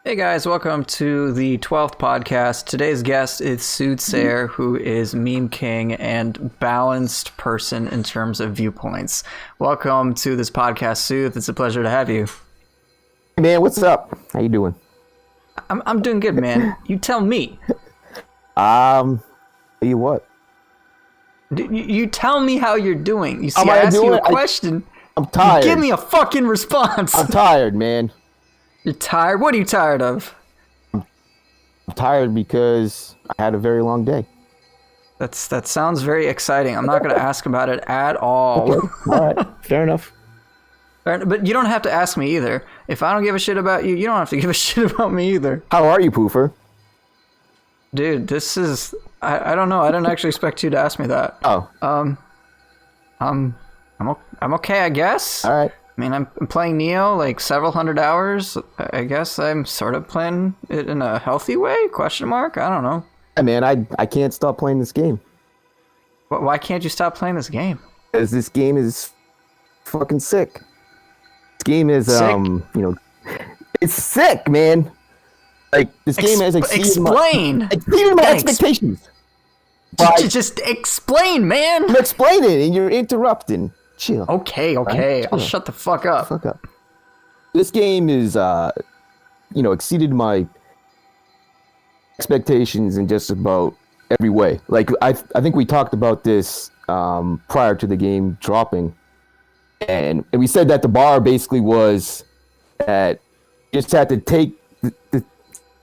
Hey guys, welcome to the 12th podcast. Today's guest is Soothsayer, who is meme king and balanced person in terms of viewpoints. Welcome to this podcast, Sooth. It's a pleasure to have you. Hey man, what's up? How you doing? I'm doing good, man. You tell me. Tell you what. You tell me how you're doing. You see, How I am I ask you doing? a question. I'm tired. You give me a fucking response. I'm tired, man. You're tired? What are you tired of? I'm tired because I had a very long day. That sounds very exciting. I'm not going to ask about it at all. Okay. All right. Fair enough. But you don't have to ask me either. If I don't give a shit about you, you don't have to give a shit about me either. How are you, Poofer? Dude, this is... I don't know. I didn't actually expect you to ask me that. Oh. I'm okay, I guess. All right. I mean, I'm playing Nioh like several hundred hours. I guess I'm sort of playing it in a healthy way? Question mark? I don't know. Hey man, I can't stop playing this game. Why can't you stop playing this game? Because this game is fucking sick. This game is Sick? it's sick, man. Like this game has exceeded explain my expectations. But Just explain, man. I'm explaining and you're interrupting. Chill. Okay. Right? I'll shut the fuck up. Fuck up. This game is, exceeded my expectations in just about every way. Like I think we talked about this prior to the game dropping, and we said that the bar basically was that you just had to take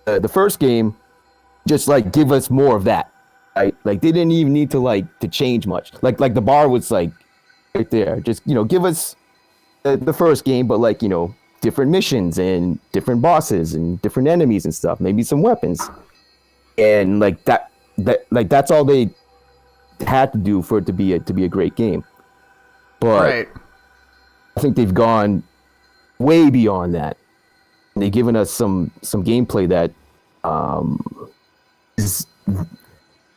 the first game, just like give us more of that. Right? Like they didn't even need to change much. Like the bar was like right there. Just give us the first game, but different missions and different bosses and different enemies and stuff. Maybe some weapons, and that's all they had to do for it to be a great game. But Right. I think they've gone way beyond that. And they've given us some gameplay that is,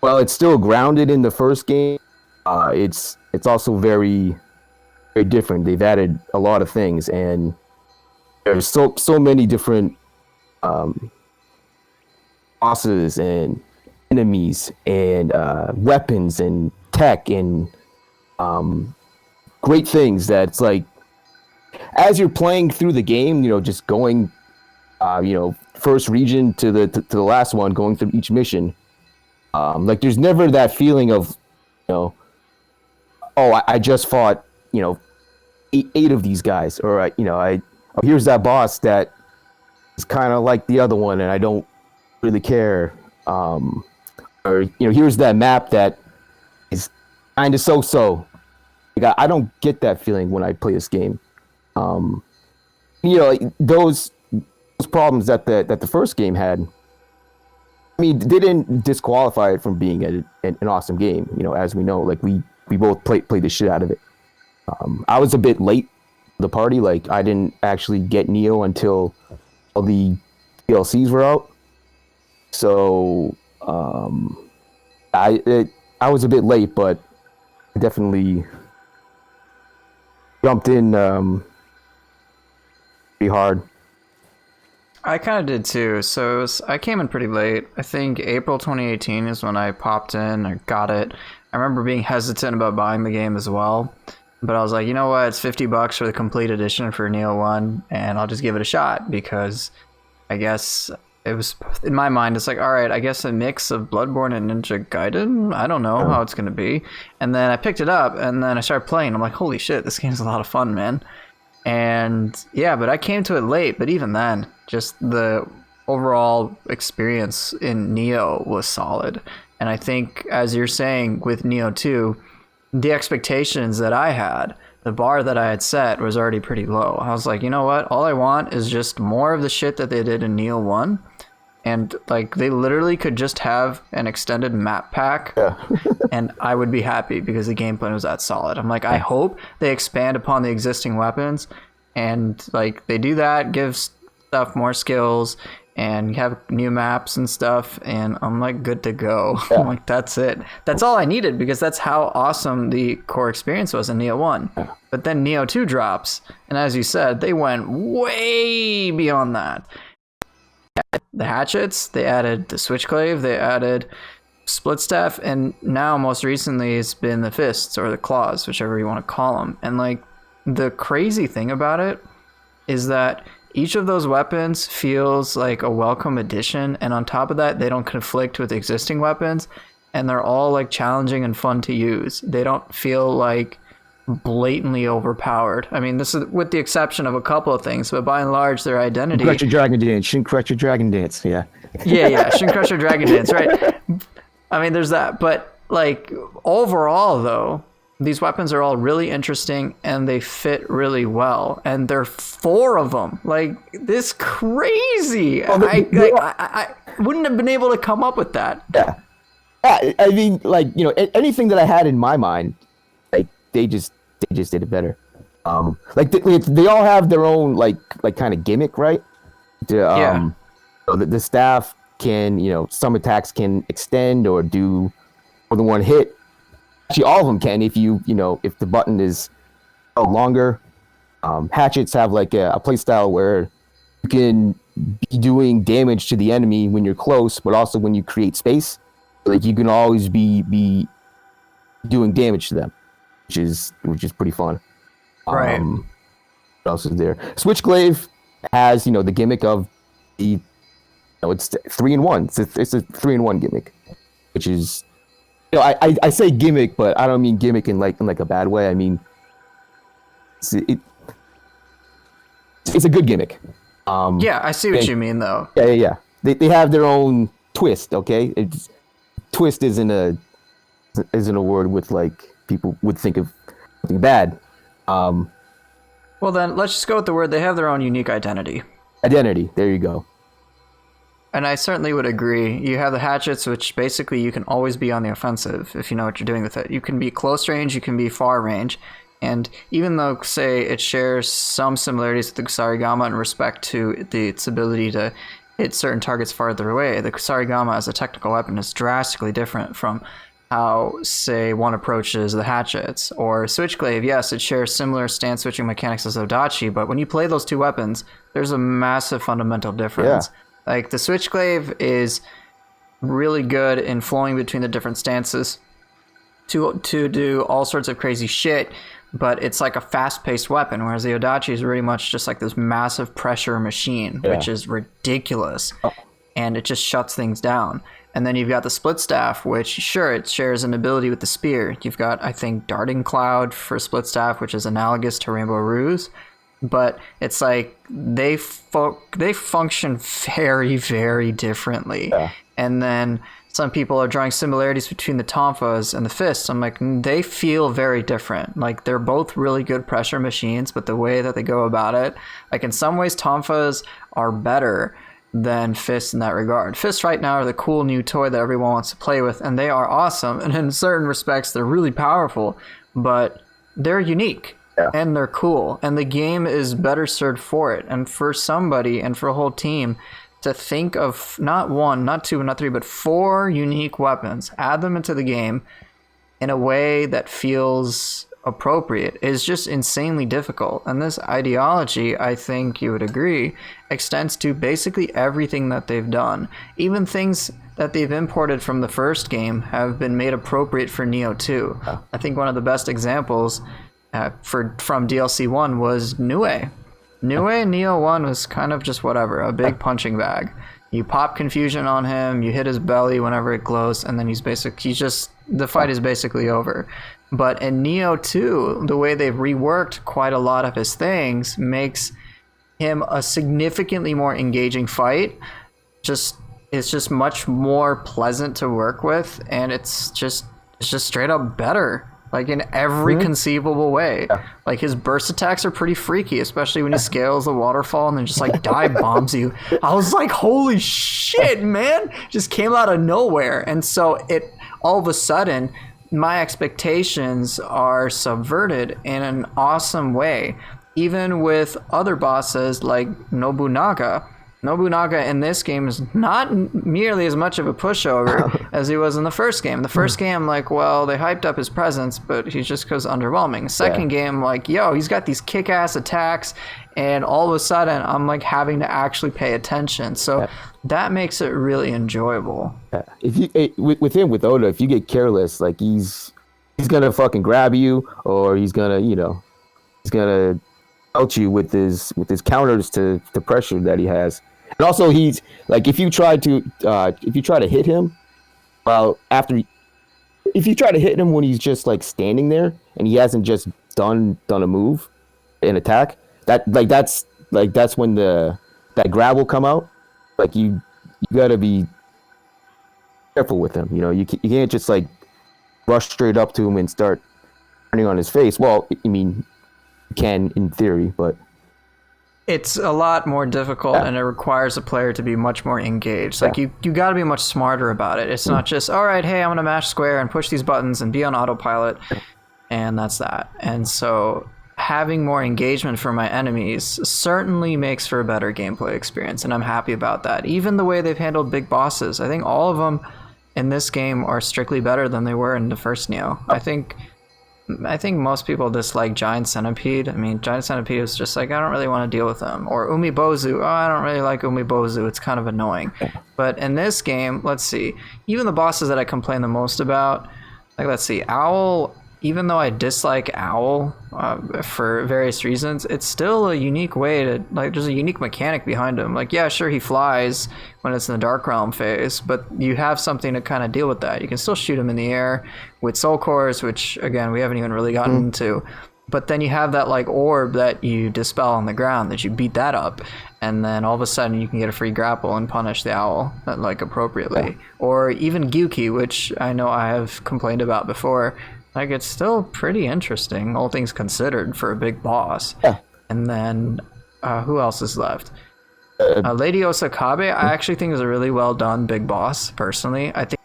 well, it's still grounded in the first game. It's also very, very different. They've added a lot of things, and there's so many different bosses and enemies and weapons and tech and great things that it's like as you're playing through the game, just going first region to the last one, going through each mission. There's never that feeling of, oh, I just fought, eight of these guys, or here's that boss that is kind of like the other one, and I don't really care. Or here's that map that is kind of so. I don't get that feeling when I play this game. Those problems that the first game had, I mean, they didn't disqualify it from being an awesome game. As we know, like we both played the shit out of it. I was a bit late to the party. Like I didn't actually get Nioh until all the DLCs were out. So I was a bit late, but I definitely jumped in pretty hard. I kind of did too. So I came in pretty late. I think April 2018 is when I popped in or got it. I remember being hesitant about buying the game as well. But I was like, you know what? It's $50 for the complete edition for Nioh 1, and I'll just give it a shot because I guess it was, in my mind, it's like, all right, I guess a mix of Bloodborne and Ninja Gaiden. I don't know how it's going to be. And then I picked it up, and then I started playing. I'm like, holy shit, this game's a lot of fun, man. And yeah, but I came to it late. But even then, just the overall experience in Nioh was solid. And I think, as you're saying, with Nioh 2, the expectations that I had, the bar that I had set was already pretty low. I was like, you know what? All I want is just more of the shit that they did in Nioh 1. And like they literally could just have an extended map pack, Yeah. and I would be happy because the gameplay was that solid. I'm like, I hope they expand upon the existing weapons, and like they do that, give stuff more skills, and have new maps and stuff, and I'm like good to go. Yeah. I'm like, that's it. That's all I needed because that's how awesome the core experience was in Nioh 1. Yeah. But then Nioh 2 drops, and as you said, they went way beyond that. the hatchets, they added the switchglaive, they added split staff, and now most recently it's been the fists or the claws, whichever you want to call them. And like the crazy thing about it is that each of those weapons feels like a welcome addition, and on top of that, they don't conflict with existing weapons, and they're all like challenging and fun to use. They don't feel like blatantly overpowered. I mean, this is with the exception of a couple of things, but by and large, their identity. Crush your dragon dance. Shin crush your dragon dance. Yeah. Yeah. Shin crush your dragon dance, right? I mean, there's that, but like overall, though, these weapons are all really interesting and they fit really well. And there are 4 of them. Like, this crazy. I wouldn't have been able to come up with that. Yeah. I mean, like, you know, anything that I had in my mind, like, they just did it better. Like, they all have their own, like kind of gimmick, right? Yeah. So the staff can, you know, some attacks can extend or do more than one hit. Actually, all of them can if you know, if the button is longer. Hatchets have like a play style where you can be doing damage to the enemy when you're close, but also when you create space. Like, you can always be doing damage to them, which is pretty fun. Right. What else is there? Switchglaive has, you know, the gimmick of the, it's 3-in-1. It's a 3-in-1 gimmick, which is, you know, I say gimmick, but I don't mean gimmick in like a bad way. I mean, it's a good gimmick. Yeah, I see what you mean, though. Yeah. They have their own twist. Okay, twist isn't a word with like people would think of something bad. Well, then let's just go with the word. They have their own unique identity. Identity. There you go. And I certainly would agree. You have the hatchets, which basically you can always be on the offensive if you know what you're doing with it. You can be close range, you can be far range. And even though, say, it shares some similarities with the Kusarigama in respect to its ability to hit certain targets farther away, the Kusarigama as a technical weapon is drastically different from how, say, one approaches the hatchets. Or Switchglaive, yes, it shares similar stance switching mechanics as Odachi, but when you play those two weapons, there's a massive fundamental difference. Yeah. Like, the Switchglaive is really good in flowing between the different stances to do all sorts of crazy shit, but it's like a fast-paced weapon, whereas the Odachi is really much just like this massive pressure machine, which is ridiculous, and it just shuts things down. And then you've got the Split Staff, which, sure, it shares an ability with the Spear. You've got, I think, Darting Cloud for Split Staff, which is analogous to Rainbow Ruse, but it's like they function very, very differently. Yeah. And then some people are drawing similarities between the tonfas and the fists. I'm like, they feel very different. Like, they're both really good pressure machines, but the way that they go about it, like, in some ways, tonfas are better than fists in that regard. Fists right now are the cool new toy that everyone wants to play with, and they are awesome. And in certain respects, they're really powerful, but they're unique. Yeah. And they're cool, and the game is better served for it. And for somebody and for a whole team to think of not 1, not 2, not 3, but 4 unique weapons, add them into the game in a way that feels appropriate is just insanely difficult. And this ideology, I think you would agree, extends to basically everything that they've done. Even things that they've imported from the first game have been made appropriate for Nioh 2. Oh. I think one of the best examples from DLC 1 was Nioh. Nioh in Nioh 1 was kind of just whatever, a big punching bag. You pop confusion on him, you hit his belly whenever it glows, and then the fight is basically over. But in Nioh 2, the way they've reworked quite a lot of his things makes him a significantly more engaging fight. It's just much more pleasant to work with, and it's just straight up better. Like, in every conceivable way. Yeah. Like, his burst attacks are pretty freaky, especially when he scales the waterfall and then just, like, dive bombs you. I was like, holy shit, man! Just came out of nowhere. And so all of a sudden, my expectations are subverted in an awesome way. Even with other bosses like Nobunaga, Nobunaga in this game is not nearly as much of a pushover as he was in the first game. The first game, like, well, they hyped up his presence, but he's just because underwhelming. Second game, like, yo, he's got these kick-ass attacks, and all of a sudden, I'm like having to actually pay attention. So that makes it really enjoyable. If you with Oda, if you get careless, like he's gonna fucking grab you, or he's gonna out you with his counters to the pressure that he has. And also, he's like, if you try to hit him, if you try to hit him when he's just like standing there and he hasn't just done a move, an attack, that's when that grab will come out. Like you gotta be careful with him. You can't just like rush straight up to him and start turning on his face. Well, I mean, you can in theory, but it's a lot more difficult, and it requires a player to be much more engaged. Like you got to be much smarter about it. It's not just, all right, hey, I'm gonna mash square and push these buttons and be on autopilot, and that's that. And so having more engagement for my enemies certainly makes for a better gameplay experience, and I'm happy about that. Even the way they've handled big bosses, I think all of them in this game are strictly better than they were in the first Nioh. I think most people dislike Giant Centipede. I mean, Giant Centipede is just like, I don't really want to deal with them. Or Umibozu, I don't really like Umibozu. It's kind of annoying. But in this game, let's see. Even the bosses that I complain the most about, like, let's see, Owl, even though I dislike Owl for various reasons, it's still a unique way to, like, there's a unique mechanic behind him. Like, yeah, sure, he flies when it's in the Dark Realm phase, but you have something to kind of deal with that. You can still shoot him in the air with soul cores, which, again, we haven't even really gotten into. But then you have that, like, orb that you dispel on the ground, that you beat that up, and then all of a sudden you can get a free grapple and punish the Owl, like, appropriately. Or even Gyuki, which I know I have complained about before. Like, it's still pretty interesting, all things considered, for a big boss. Yeah. And then, who else is left? Lady Osakabe, I actually think is a really well done big boss, personally. I think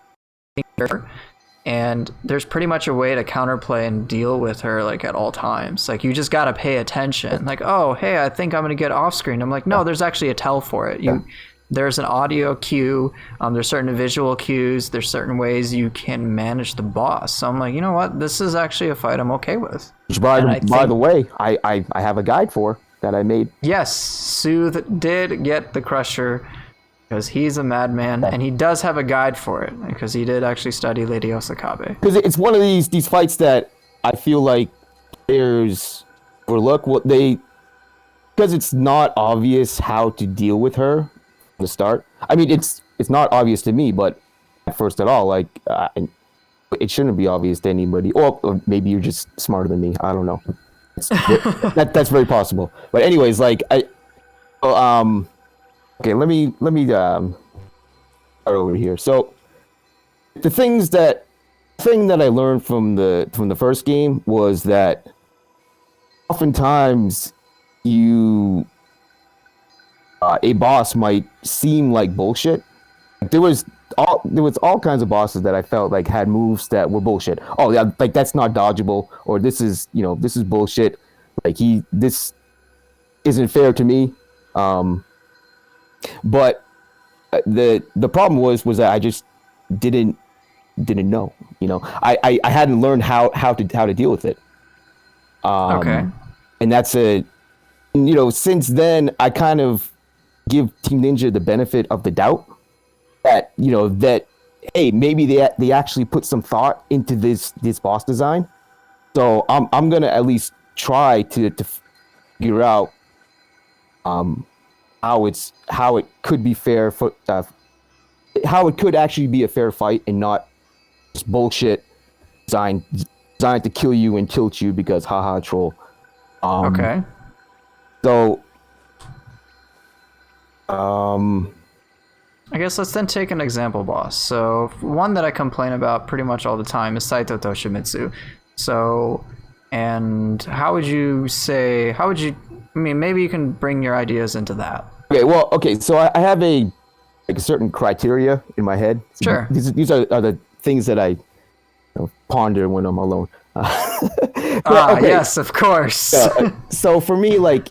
and there's pretty much a way to counterplay and deal with her, like, at all times. Like, you just gotta pay attention. Like, oh, hey, I think I'm gonna get off screen. I'm like, no, there's actually a tell for it. There's an audio cue, there's certain visual cues, there's certain ways you can manage the boss. So I'm like, you know what, this is actually a fight I'm okay with. Which, by the way, I have a guide for that I made. Yes, Sooth did get the Crusher, because he's a madman, and he does have a guide for it, because he did actually study Lady Osakabe. Because it's one of these fights that I feel like players overlook because it's not obvious how to deal with her the start. I mean, it's not obvious to me, but at first at all, like, it shouldn't be obvious to anybody. Or maybe you're just smarter than me. I don't know. That's very possible. But anyways, like, okay, let me start over here. So the thing that I learned from the first game was that oftentimes a boss might seem like bullshit. There was all kinds of bosses that I felt like had moves that were bullshit. Oh yeah, like, that's not dodgeable, or this is bullshit. Like, this isn't fair to me. But the problem was that I just didn't know. I hadn't learned how to deal with it. Okay. And that's since then I kind of give Team Ninja the benefit of the doubt that hey, maybe they actually put some thought into this boss design. So I'm gonna at least try to figure out how it could be fair for how it could actually be a fair fight and not just bullshit designed to kill you and tilt you because haha troll. Okay. So I guess let's then take an example boss. So one that I complain about pretty much all the time is Saito Toshimitsu. So, and I mean, maybe you can bring your ideas into that. Okay, so I have a certain criteria in my head. Sure. These are the things that I ponder when I'm alone. Yes, of course. So for me, like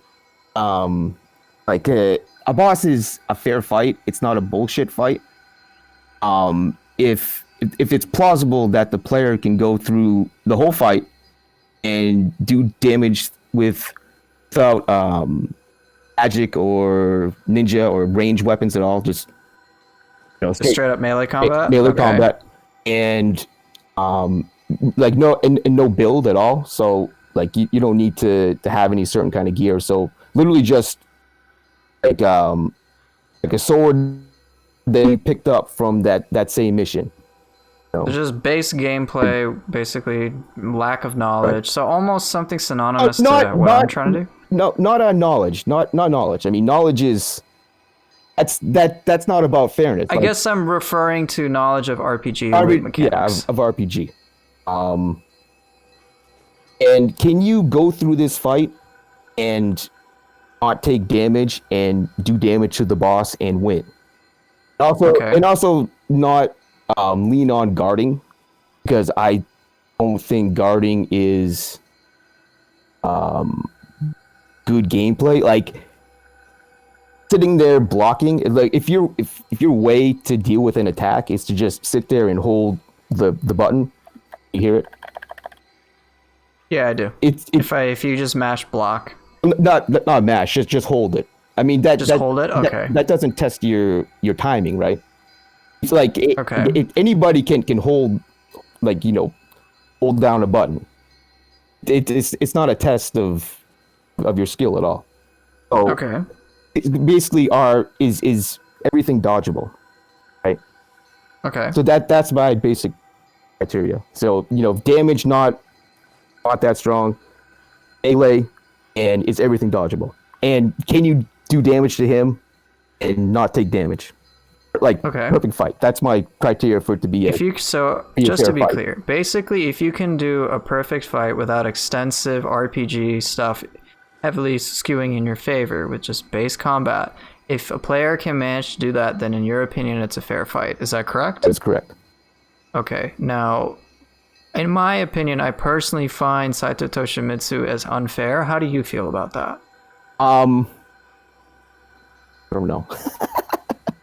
like a boss is a fair fight. It's not a bullshit fight. If it's plausible that the player can go through the whole fight and do damage without magic or ninja or range weapons at all, just Just straight up melee combat. melee combat, and like no build at all. So like you don't need to have any certain kind of gear. So literally just like a sword they picked up from that same mission. So just base gameplay, basically lack of knowledge. Right. So almost something synonymous to what I'm trying to do. No, not knowledge. Not knowledge. I mean, knowledge is that's not about fairness. I guess I'm referring to knowledge of RPG mechanics. Yeah, of RPG. And can you go through this fight and not take damage and do damage to the boss and win? Also not lean on guarding, because I don't think guarding is good gameplay. Like sitting there blocking, like if your way to deal with an attack is to just sit there and hold the button, you hear it? Yeah, I do. If you just mash block, not mash, just hold it. I mean hold it. Okay. That doesn't test your timing, right? It's like anybody can hold, like, hold down a button. It's not a test of your skill at all. So okay. It's basically is everything dodgeable, right? Okay. So that's my basic criteria. So damage not that strong, melee, and is everything dodgeable? And can you do damage to him and not take damage? Like, perfect fight. That's my criteria for it to be just to be clear, basically, if you can do a perfect fight without extensive RPG stuff heavily skewing in your favor with just base combat, if a player can manage to do that, then in your opinion, it's a fair fight. Is that correct? That's correct. Okay. Now, in my opinion, I personally find Saito Toshimitsu as unfair. How do you feel about that? I don't know.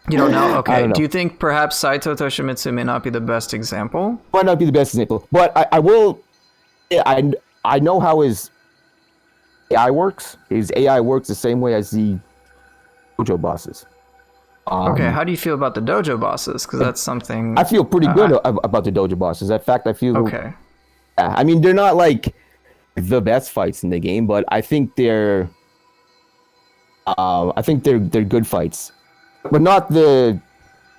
You don't know? Okay. Don't know. Do you think perhaps Saito Toshimitsu may not be the best example? Might not be the best example, but I will. Yeah, I know how his AI works. His AI works the same way as the dojo bosses. Okay. How do you feel about the dojo bosses? Because that's something I feel pretty good about the dojo bosses. In fact, I feel okay. Yeah, I mean, they're not like the best fights in the game, but I think they're good fights. But not the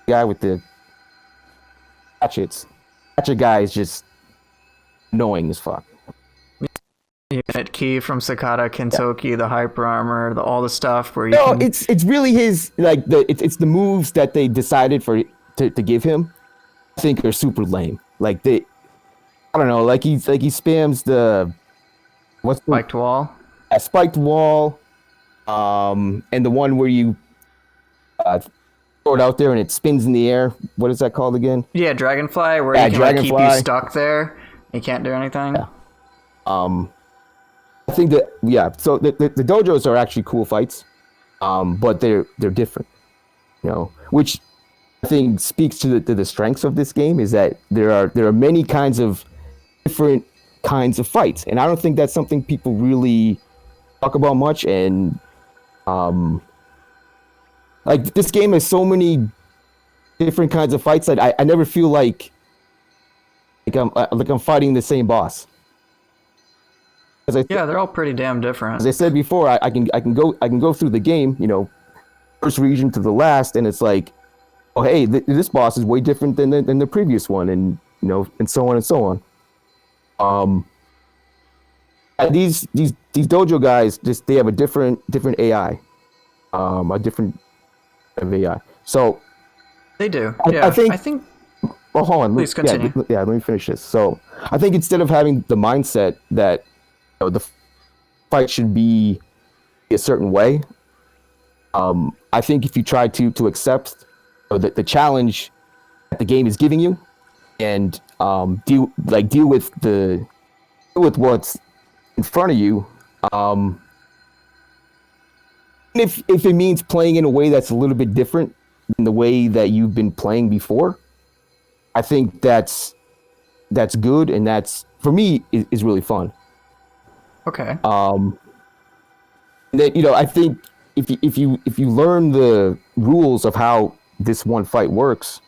guy with the hatchets. Hatchet guy is just annoying as fuck. Unit key from Sakata Kentoki, the hyper armor, all the stuff where it's really his, like, it's the moves that they decided to give him. I think are super lame. Like I don't know, like he spams the spiked wall. A spiked wall, and the one where you throw it out there and it spins in the air. What is that called again? Yeah, Dragonfly, where you can keep you stuck there. You can't do anything. Yeah. I think that so the dojos are actually cool fights, but they're different, which I think speaks to the strengths of this game, is that there are many kinds of different kinds of fights, and I don't think that's something people really talk about much. And like, this game has so many different kinds of fights that I never feel like I'm fighting the same boss. They're all pretty damn different. As I said before, I can go through the game, first region to the last, and it's like, oh hey, this boss is way different than the previous one, and and so on and so on. And these dojo guys, they have a different AI, a different AI. So they do. I think. Well, hold on. Please continue. Let me finish this. So I think instead of having the mindset that the fight should be a certain way, I think if you try to accept the challenge that the game is giving you, and deal with what's in front of you, if it means playing in a way that's a little bit different than the way that you've been playing before, I think that's good, and that's for me is really fun. Okay. That I think if you learn the rules of how this one fight works,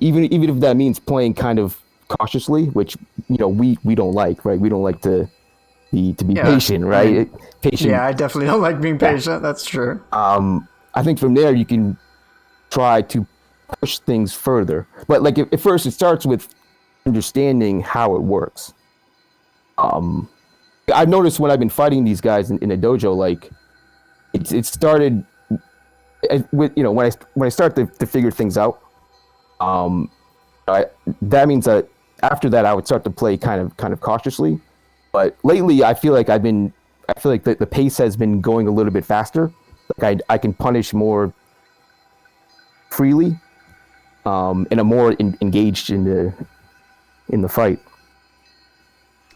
even if that means playing kind of cautiously, which we don't like, right? We don't like to be patient, right? I mean, Patient. Yeah, I definitely don't like being patient. That's true. I think from there you can try to push things further. But like at first it starts with understanding how it works. I've noticed when I've been fighting these guys in a dojo, like it started with when I start to figure things out. That means that after that I would start to play kind of cautiously. But lately I feel like the pace has been going a little bit faster. Like I can punish more freely, and I'm more engaged in the fight.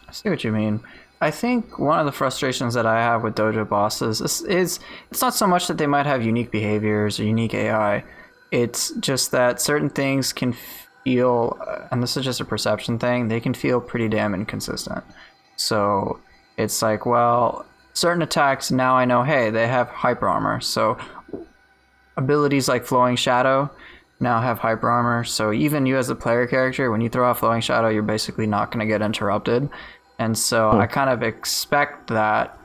I see what you mean. I think one of the frustrations that I have with dojo bosses is it's not so much that they might have unique behaviors or unique AI. It's just that certain things can feel, and this is just a perception thing, they can feel pretty damn inconsistent. So it's like, well, certain attacks, now I know, hey, they have hyper armor. So abilities like Flowing Shadow now have hyper armor. So even you as a player character, when you throw out Flowing Shadow, you're basically not going to get interrupted. And so I kind of expect that.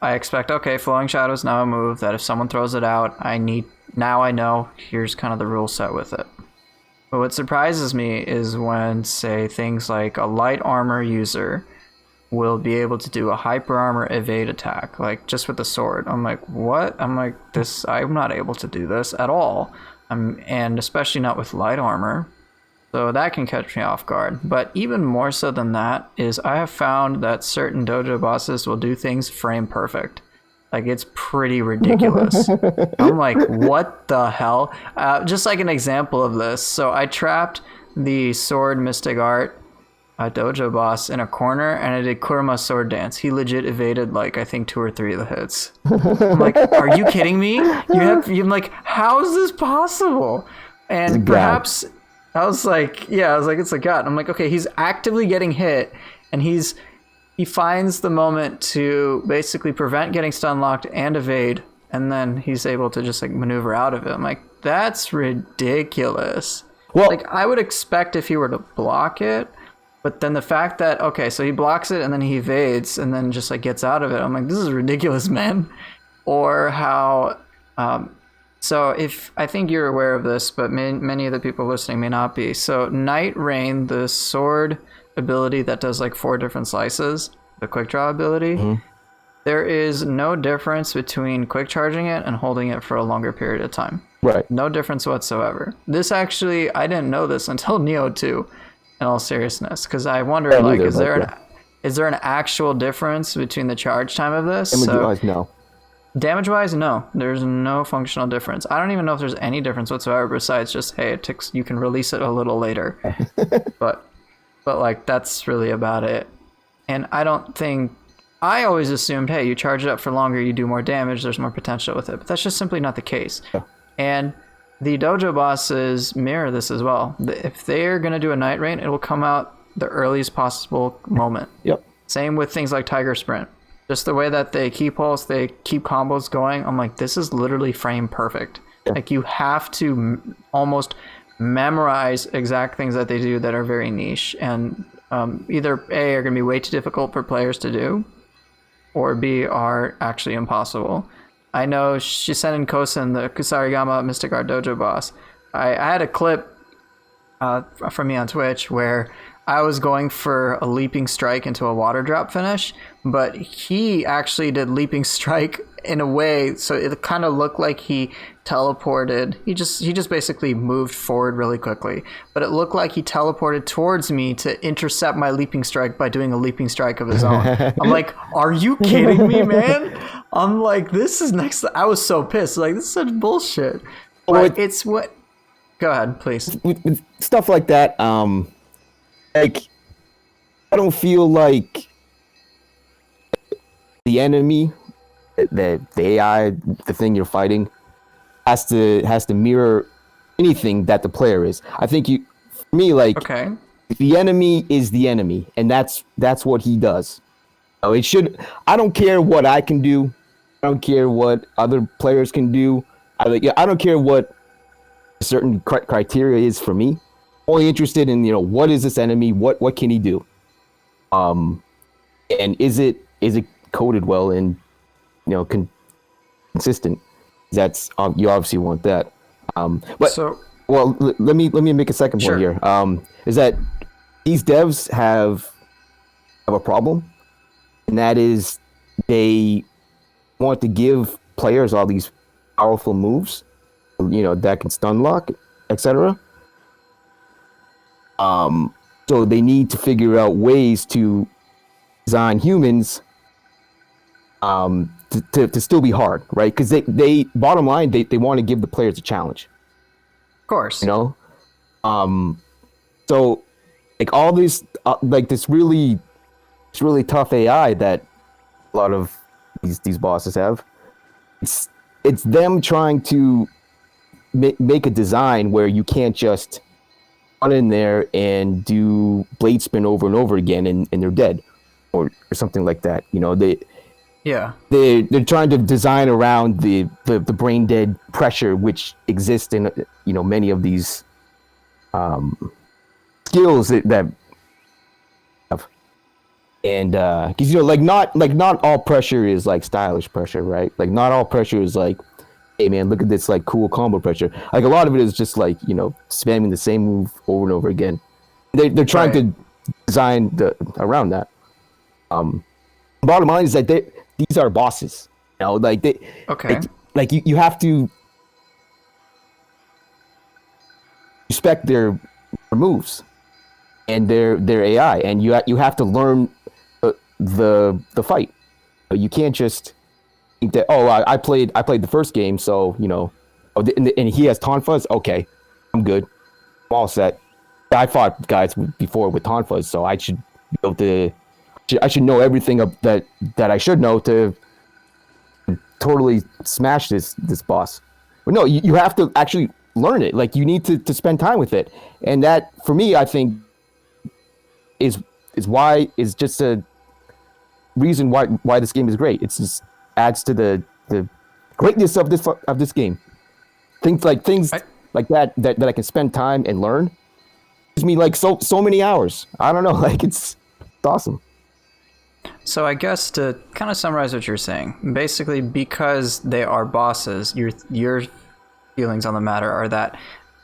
I expect, okay, Flowing Shadow is now a move that if someone throws it out, now I know here's kind of the rule set with it. But what surprises me is when, say, things like a light armor user will be able to do a hyper armor evade attack, like just with the sword. I'm like, what? I'm like, I'm not able to do this at all. And especially not with light armor. So that can catch me off guard. But even more so than that is I have found that certain dojo bosses will do things frame perfect. Like, it's pretty ridiculous. I'm like, what the hell? Just like an example of this. So I trapped the sword Mystic Art dojo boss in a corner, and I did Kuruma sword dance. He legit evaded, like, I think 2 or 3 of the hits. I'm like, are you kidding me? I'm like, how is this possible? And perhaps... I was like, it's a god. I'm like, okay, he's actively getting hit, and he finds the moment to basically prevent getting stun locked and evade, and then he's able to just like maneuver out of it. I'm like, that's ridiculous. Well, like, I would expect if he were to block it, but then the fact that, okay, so he blocks it and then he evades and then just like gets out of it. I'm like, this is ridiculous, man. Or how, so if I think you're aware of this, but many of the people listening may not be. So Night Rain, the sword ability that does like 4 different slices, the quick draw ability, there is no difference between quick charging it and holding it for a longer period of time. Right. No difference whatsoever. This actually, I didn't know this until Nioh 2, in all seriousness, because I wonder, like, is there an actual difference between the charge time of this? No. Damage-wise, no. There's no functional difference. I don't even know if there's any difference whatsoever besides just, hey, you can release it a little later. but like, that's really about it. And I always assumed, hey, you charge it up for longer, you do more damage, there's more potential with it. But that's just simply not the case. Yeah. And the dojo bosses mirror this as well. If they're going to do a Night Rain, it will come out the earliest possible moment. Yep. Same with things like Tiger Sprint. Just the way that they keep pulse, they keep combos going. I'm like, this is literally frame perfect. Yeah. Like, you have to almost memorize exact things that they do that are very niche. And either A, are going to be way too difficult for players to do, or B, are actually impossible. I know Shisen Kosen, the Kusarigama Mystic Art Dojo boss, I had a clip from me on Twitch where I was going for a leaping strike into a water drop finish, but he actually did leaping strike in a way so it kind of looked like he teleported. He just basically moved forward really quickly, but it looked like he teleported towards me to intercept my leaping strike by doing a leaping strike of his own. I'm like, are you kidding me, man? I'm like, this is next. I was so pissed. Like, this is such bullshit. But it's what. Go ahead, please. With stuff like that, like, I don't feel like the enemy the AI, the thing you're fighting, has to mirror anything that the player is. I think for me, like Okay. the enemy is the enemy, and that's what he does. So it should. I don't care what I can do. I don't care what other players can do. I don't care what certain criteria is for me. Only interested in what is this enemy? What can he do? And is it coded well and consistent? That's you obviously want that. But So well, let me make a second Sure. point here. Is that these devs have a problem, and that is they want to give players all these powerful moves, that can stun lock, etc. So they need to figure out ways to design humans to still be hard, right? Because they bottom line they want to give the players a challenge, of course. So like all this like this really tough AI that a lot of these bosses have. It's them trying to make a design where you can't just run in there and do blade spin over and over again and they're dead, or something like that. Yeah. They're trying to design around the brain dead pressure which exists in many of these skills that have. And because not all pressure is like stylish pressure, right? Like not all pressure is like, hey man, look at this like cool combo pressure. Like a lot of it is just like spamming the same move over and over again. They're trying to design around that. Bottom line is that these are bosses. Like they Okay. like you have to respect their moves and their AI, and you have to learn the fight. You can't just think that I played the first game, so and he has tonfas. Okay, I'm good. I'm all set. I fought guys before with tonfas, so I should be able to. I should know everything that I should know to totally smash this boss. But no, you have to actually learn it. Like you need to spend time with it, and that for me, I think is just a reason why this game is great. It's just adds to the greatness of this game. Things like that I can spend time and learn gives me like so many hours. I don't know, like it's awesome. So I guess to kind of summarize what you're saying, basically because they are bosses, your feelings on the matter are that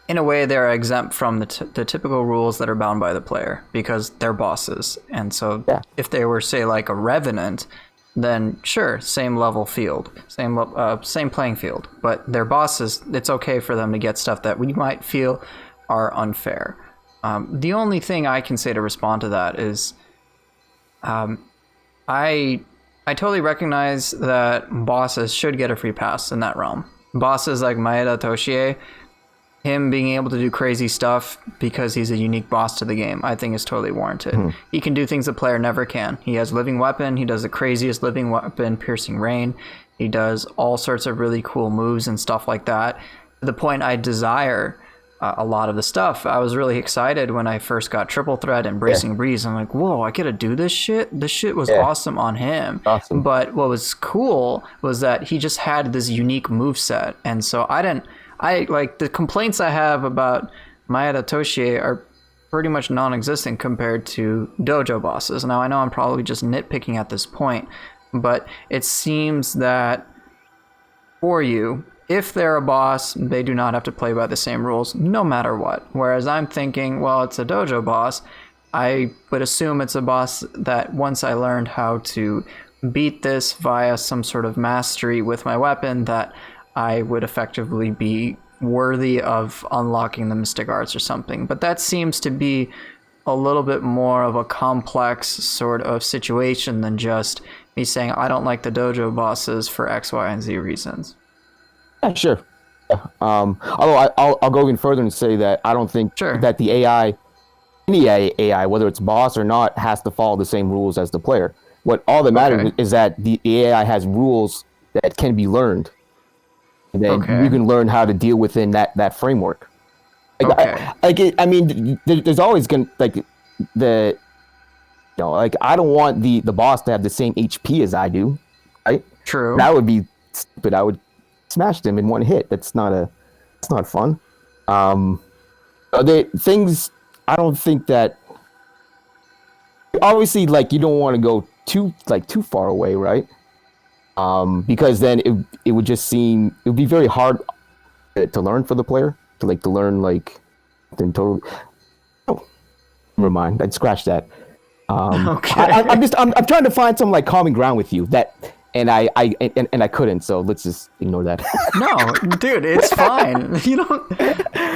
in a way they're exempt from the typical rules that are bound by the player because they're bosses. And so if they were, say, like a revenant, then sure, same level field, same playing field. But they're bosses, it's okay for them to get stuff that we might feel are unfair. The only thing I can say to respond to that is I totally recognize that bosses should get a free pass in that realm. Bosses like Maeda Toshie, him being able to do crazy stuff because he's a unique boss to the game, I think is totally warranted. He can do things a player never can. He has living weapon. He does the craziest living weapon, Piercing Rain. He does all sorts of really cool moves and stuff like that. To the point I desire a lot of the stuff. I was really excited when I first got Triple Threat and Bracing Breeze. I'm like, whoa, I get to do this shit? This shit was awesome on him. Awesome. But what was cool was that he just had this unique move set. And so I like the complaints I have about Maeda Toshie are pretty much non-existent compared to dojo bosses. Now I know I'm probably just nitpicking at this point, but it seems that for you, if they're a boss, they do not have to play by the same rules, no matter what. Whereas I'm thinking, well, it's a dojo boss. I would assume it's a boss that once I learned how to beat this via some sort of mastery with my weapon, that I would effectively be worthy of unlocking the Mystic Arts or something. But that seems to be a little bit more of a complex sort of situation than just me saying I don't like the dojo bosses for X, Y, and Z reasons. Yeah, sure. Although I'll go even further and say that I don't think that the AI, any AI, whether it's boss or not, has to follow the same rules as the player. What all that matters is that the AI has rules that can be learned, and then Okay. you can learn how to deal within that framework. Like, Okay. I mean, there's always gonna like I don't want the boss to have the same HP as I do, right? True. That would be stupid. I would smash them in one hit. That's not fun. Things I don't think that obviously like you don't want to go too far away, right? Because then it would just seem it would be very hard to learn for the player to learn then totally. Oh, never mind. I'd scratch that. Okay. I'm trying to find some like common ground with you and I couldn't, so let's just ignore that. No, dude, it's fine. You don't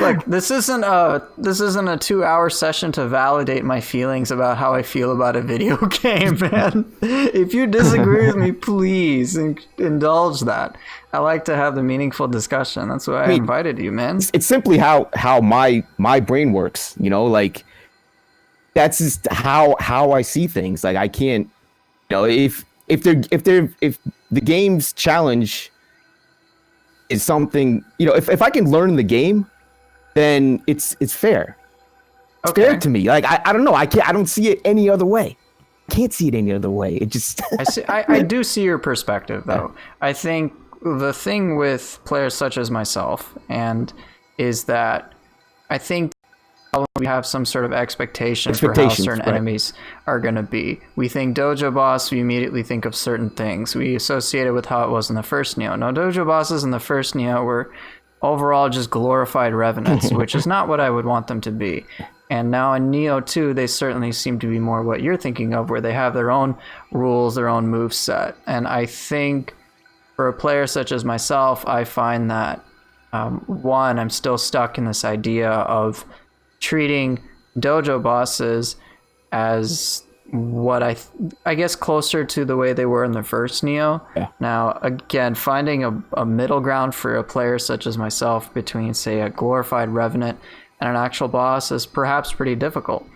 look. This isn't a 2-hour session to validate my feelings about how I feel about a video game, man. If you disagree with me, please indulge that. I like to have the meaningful discussion. That's why I invited you, man. It's simply how my brain works. Like that's just how I see things. Like I can't, if the game's challenge is something, if I can learn the game, then it's fair. It's fair to me. Like I don't know. I don't see it any other way. I can't see it any other way. It just I do see your perspective though. I think the thing with players such as myself is that I think we have some sort of expectations for how certain enemies are going to be. We think dojo boss, we immediately think of certain things. We associate it with how it was in the first Nioh. Now, dojo bosses in the first Nioh were overall just glorified revenants, which is not what I would want them to be. And now in Nioh 2, they certainly seem to be more what you're thinking of, where they have their own rules, their own moveset. And I think for a player such as myself, I find that, one, I'm still stuck in this idea of treating dojo bosses as what I guess closer to the way they were in the first Nioh. Yeah. Now, again, finding a middle ground for a player such as myself between, say, a glorified revenant and an actual boss is perhaps pretty difficult.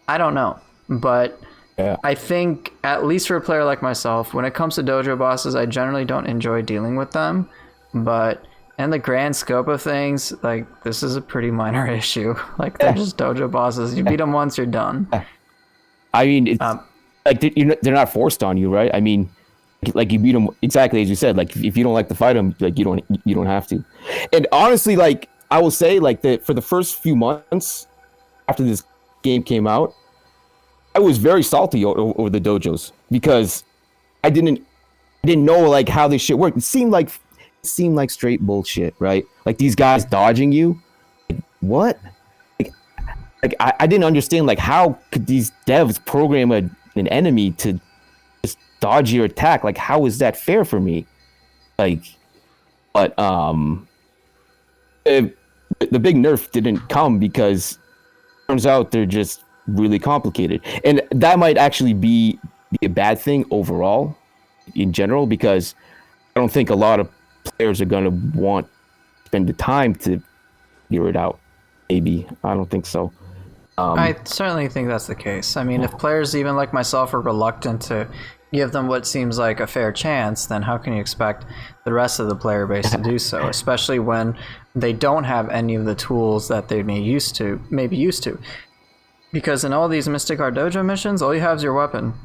I don't know, but I think at least for a player like myself, when it comes to dojo bosses, I generally don't enjoy dealing with them, but in the grand scope of things, like, this is a pretty minor issue. Like, they're just dojo bosses. You beat them once, you're done. I mean, it's like they're not forced on you, right? I mean, like you beat them exactly as you said. Like if you don't like to fight them, like you don't have to. And honestly, like I will say, like for the first few months after this game came out, I was very salty over the dojos because I didn't know like how this shit worked. It seemed like straight bullshit, right? Like these guys dodging you. Like, what? Like I didn't understand like how could these devs program an enemy to just dodge your attack? Like how is that fair for me? Like, but the big nerf didn't come because it turns out they're just really complicated, and that might actually be a bad thing overall in general because I don't think a lot of players are gonna want to spend the time to figure it out. Maybe I don't think so. I certainly think that's the case. I mean, if players even like myself are reluctant to give them what seems like a fair chance, then how can you expect the rest of the player base to do so, especially when they don't have any of the tools that they may be used to? Because in all these Mystic Art Dojo missions, all you have is your weapon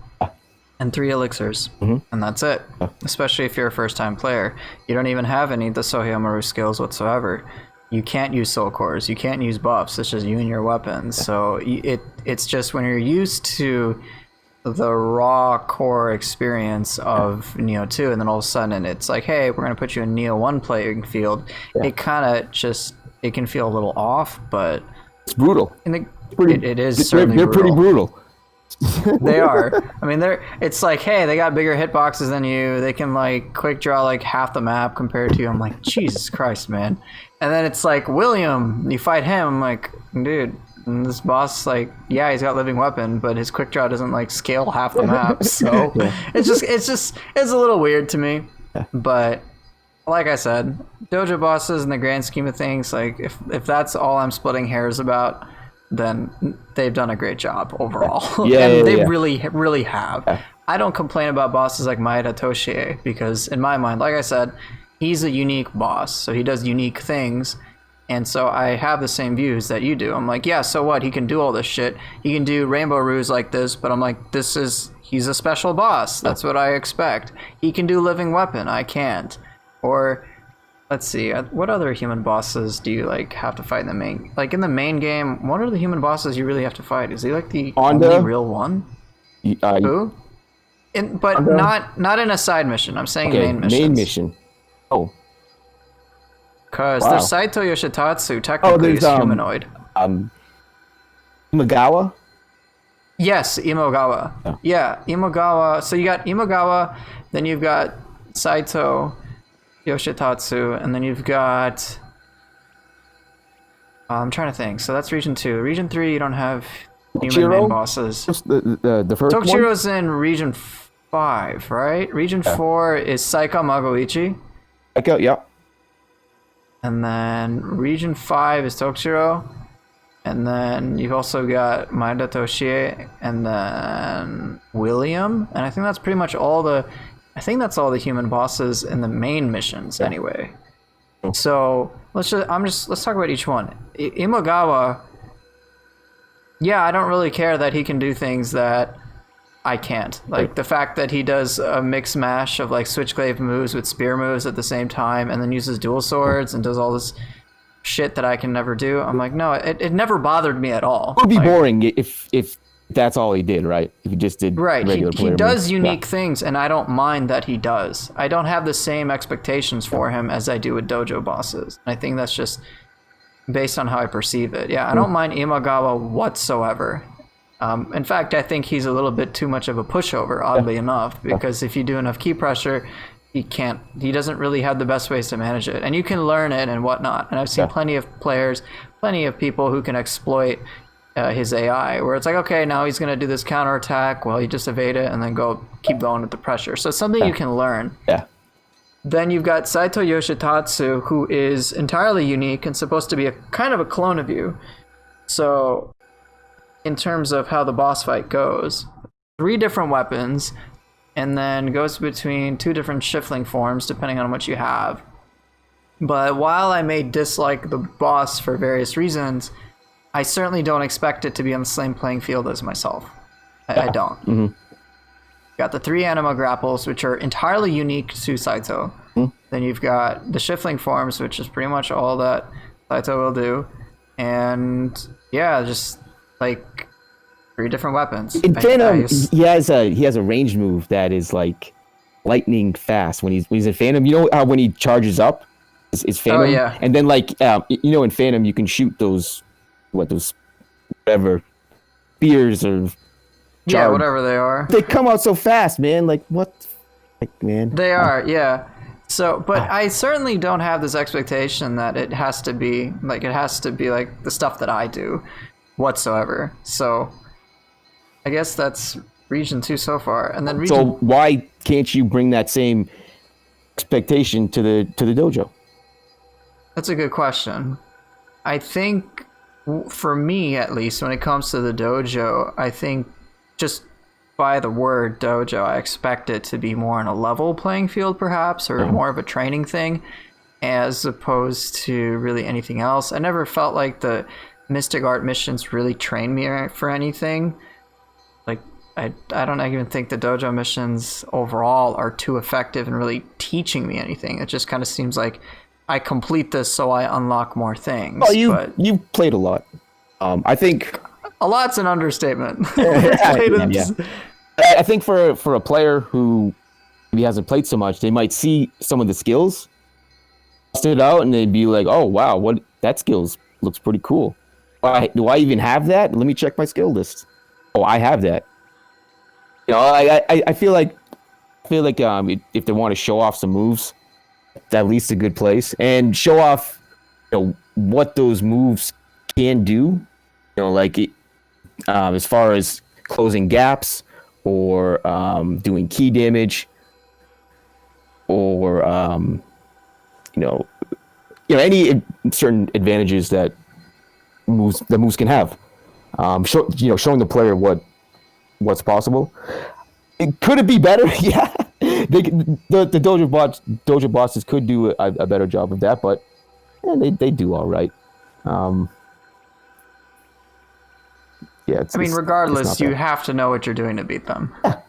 and 3 elixirs, and that's it. Especially if you're a first-time player. You don't even have any of the Sohyomaru skills whatsoever. You can't use soul cores. You can't use buffs. It's just you and your weapons. So it's just when you're used to the raw core experience of Nioh 2, and then all of a sudden it's like, hey, we're going to put you in Nioh 1 playing field. Yeah. It kind of just, it can feel a little off, but it's brutal. It is certainly they're pretty brutal. They are. I mean, it's like, hey, they got bigger hitboxes than you. They can like quick draw like half the map compared to you. I'm like, Jesus Christ, man. And then it's like, William, you fight him. I'm like, dude, this boss, like, yeah, he's got living weapon, but his quick draw doesn't like scale half the map. So it's a little weird to me. But like I said, dojo bosses in the grand scheme of things, like if that's all I'm splitting hairs about, then they've done a great job overall. They really have. Yeah. I don't complain about bosses like Maeda Toshie because in my mind, like I said, he's a unique boss, so he does unique things. And so I have the same views that you do. I'm like, yeah, so what? He can do all this shit. He can do rainbow ruse like this, but I'm like, he's a special boss. That's what I expect. He can do living weapon. I can't. Or, let's see, what other human bosses do you like have to fight in the main? Like in the main game, what are the human bosses you really have to fight? Is he like the only real one? Who? But not in a side mission. I'm saying main missions. Main mission. Oh. Because there's Saito Yoshitatsu, technically, is humanoid. Imagawa? Yes, Imogawa. Yeah, Imogawa. So you got Imogawa, then you've got Saito Yoshitatsu, and then you've got... I'm trying to think. So that's Region 2. Region 3, you don't have human main bosses. The first one? Tokichiro's in Region 5, right? Region 4 is Saika Magoichi. Saika, yeah. And then Region 5 is Tokichiro. And then you've also got Maeda Toshie and then William. And I think that's pretty much all the... I think that's all the human bosses in the main missions anyway. So let's talk about each one. Imagawa, yeah, I don't really care that he can do things that I can't. Like the fact that he does a mix mash of like switchblade moves with spear moves at the same time and then uses dual swords and does all this shit that I can never do. I'm like, no, it never bothered me at all. It would be boring if that's all he did, right? If he just did regular he does unique things, and I don't mind that he does. I don't have the same expectations for him as I do with dojo bosses. I think that's just based on how I perceive it. Yeah, I don't mind Imagawa whatsoever. In fact, I think he's a little bit too much of a pushover, oddly enough, because if you do enough key pressure, he doesn't really have the best ways to manage it. And you can learn it and whatnot. And I've seen plenty of people who can exploit his AI, where it's like, okay, now he's going to do this counterattack, well, you just evade it and then keep going with the pressure. So it's something you can learn. Yeah. Then you've got Saito Yoshitatsu, who is entirely unique and supposed to be a kind of a clone of you. So in terms of how the boss fight goes, 3 different weapons, and then goes between 2 different shifling forms, depending on what you have. But while I may dislike the boss for various reasons, I certainly don't expect it to be on the same playing field as myself. I don't. Mm-hmm. Got the 3 anima grapples, which are entirely unique to Saito. Mm-hmm. Then you've got the shifling forms, which is pretty much all that Saito will do. And yeah, just like 3 different weapons. In Phantom, he has a ranged move that is like lightning fast when he's in Phantom. You know how when he charges up, is Phantom? Oh, yeah. And then like in Phantom you can shoot those whatever spears or whatever they are. They come out so fast, man. Like what? Like man. They are, yeah. So, but I certainly don't have this expectation that it has to be like the stuff that I do whatsoever. So I guess that's Region 2 so far. And then So why can't you bring that same expectation to the dojo? That's a good question. I think for me, at least, when it comes to the dojo, I think just by the word dojo, I expect it to be more on a level playing field, perhaps, or more of a training thing, as opposed to really anything else. I never felt like the Mystic Art missions really trained me for anything. Like, I don't even think the dojo missions overall are too effective in really teaching me anything. It just kind of seems like I complete this so I unlock more things. Oh, you played a lot. I think a lot's an understatement. I think for a player who maybe hasn't played so much, they might see some of the skills stood out and they'd be like, "Oh wow, that skills looks pretty cool. Do I even have that? Let me check my skill list. Oh, I have that." You know, I feel like if they want to show off some moves, it's at least a good place, and show off what those moves can do. Like as far as closing gaps or doing key damage or any certain advantages that moves can have. Showing the player what's possible. Could it be better? Yeah, the dojo bosses could do a better job of that, but they do all right. Yeah, I mean, regardless, you have to know what you're doing to beat them. Yeah.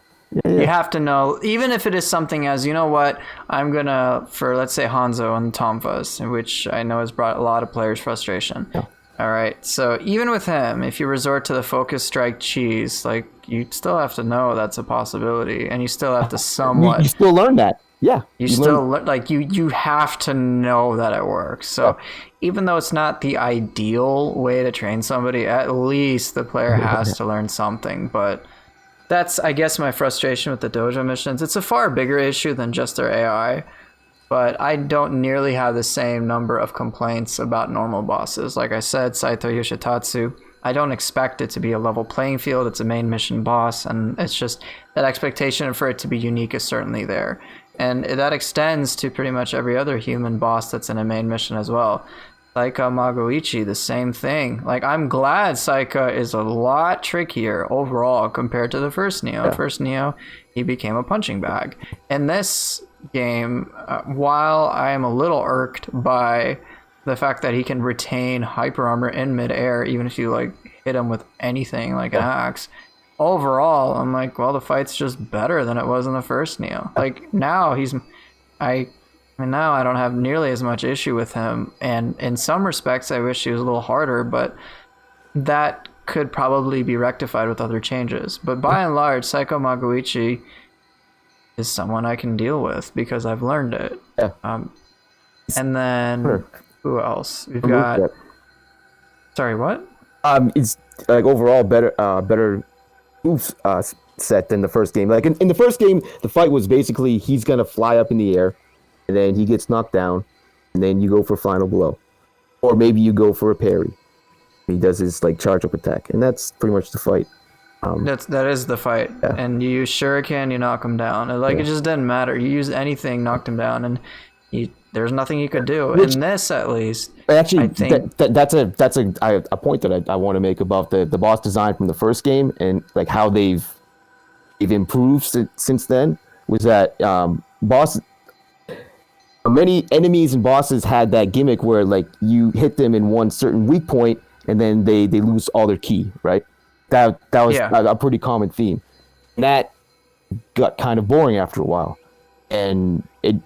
You have to know, even if it is something as, you know what, I'm going to, for let's say Hanzo and Tomfuz, which I know has brought a lot of players frustration. Yeah. All right, so even with him, if you resort to the focus strike cheese, like, you still have to know that's a possibility, and you still have to somewhat... You still learn that. Yeah. You have to know that it works. So even though it's not the ideal way to train somebody, at least the player has to learn something. But that's, I guess, my frustration with the dojo missions. It's a far bigger issue than just their AI, but I don't nearly have the same number of complaints about normal bosses. Like I said, Saito Yoshitatsu, I don't expect it to be a level playing field. It's a main mission boss, and it's just that expectation for it to be unique is certainly there. And that extends to pretty much every other human boss that's in a main mission as well. Saika Magoichi, the same thing. Like, I'm glad Saika is a lot trickier overall compared to the first Nioh. Yeah. First Nioh, he became a punching bag. In this game, while I am a little irked by the fact that he can retain hyper armor in midair, even if you like hit him with anything like an axe, overall, I'm like, well, the fight's just better than it was in the first Nioh. Like, now now I don't have nearly as much issue with him, and in some respects I wish he was a little harder, but that could probably be rectified with other changes. But by and large, Saiko Magoichi is someone I can deal with because I've learned it. Yeah. And then who else? We've got... Sorry, what? It's like overall better move set than the first game. Like in the first game, the fight was basically he's gonna fly up in the air, and then he gets knocked down, and then you go for final blow, or maybe you go for a parry. He does his like charge up attack, and that's pretty much the fight. That is the fight, and you use shuriken, you knock him down. It just didn't matter. You use anything, knocked him down, and there's nothing you could do. In this, at least, actually, I think that's a point that I want to make about the boss design from the first game, and like how they've improved since then. Was that many enemies and bosses had that gimmick where like you hit them in one certain weak point, and then they lose all their ki, right? That was a pretty common theme. And that got kind of boring after a while, and in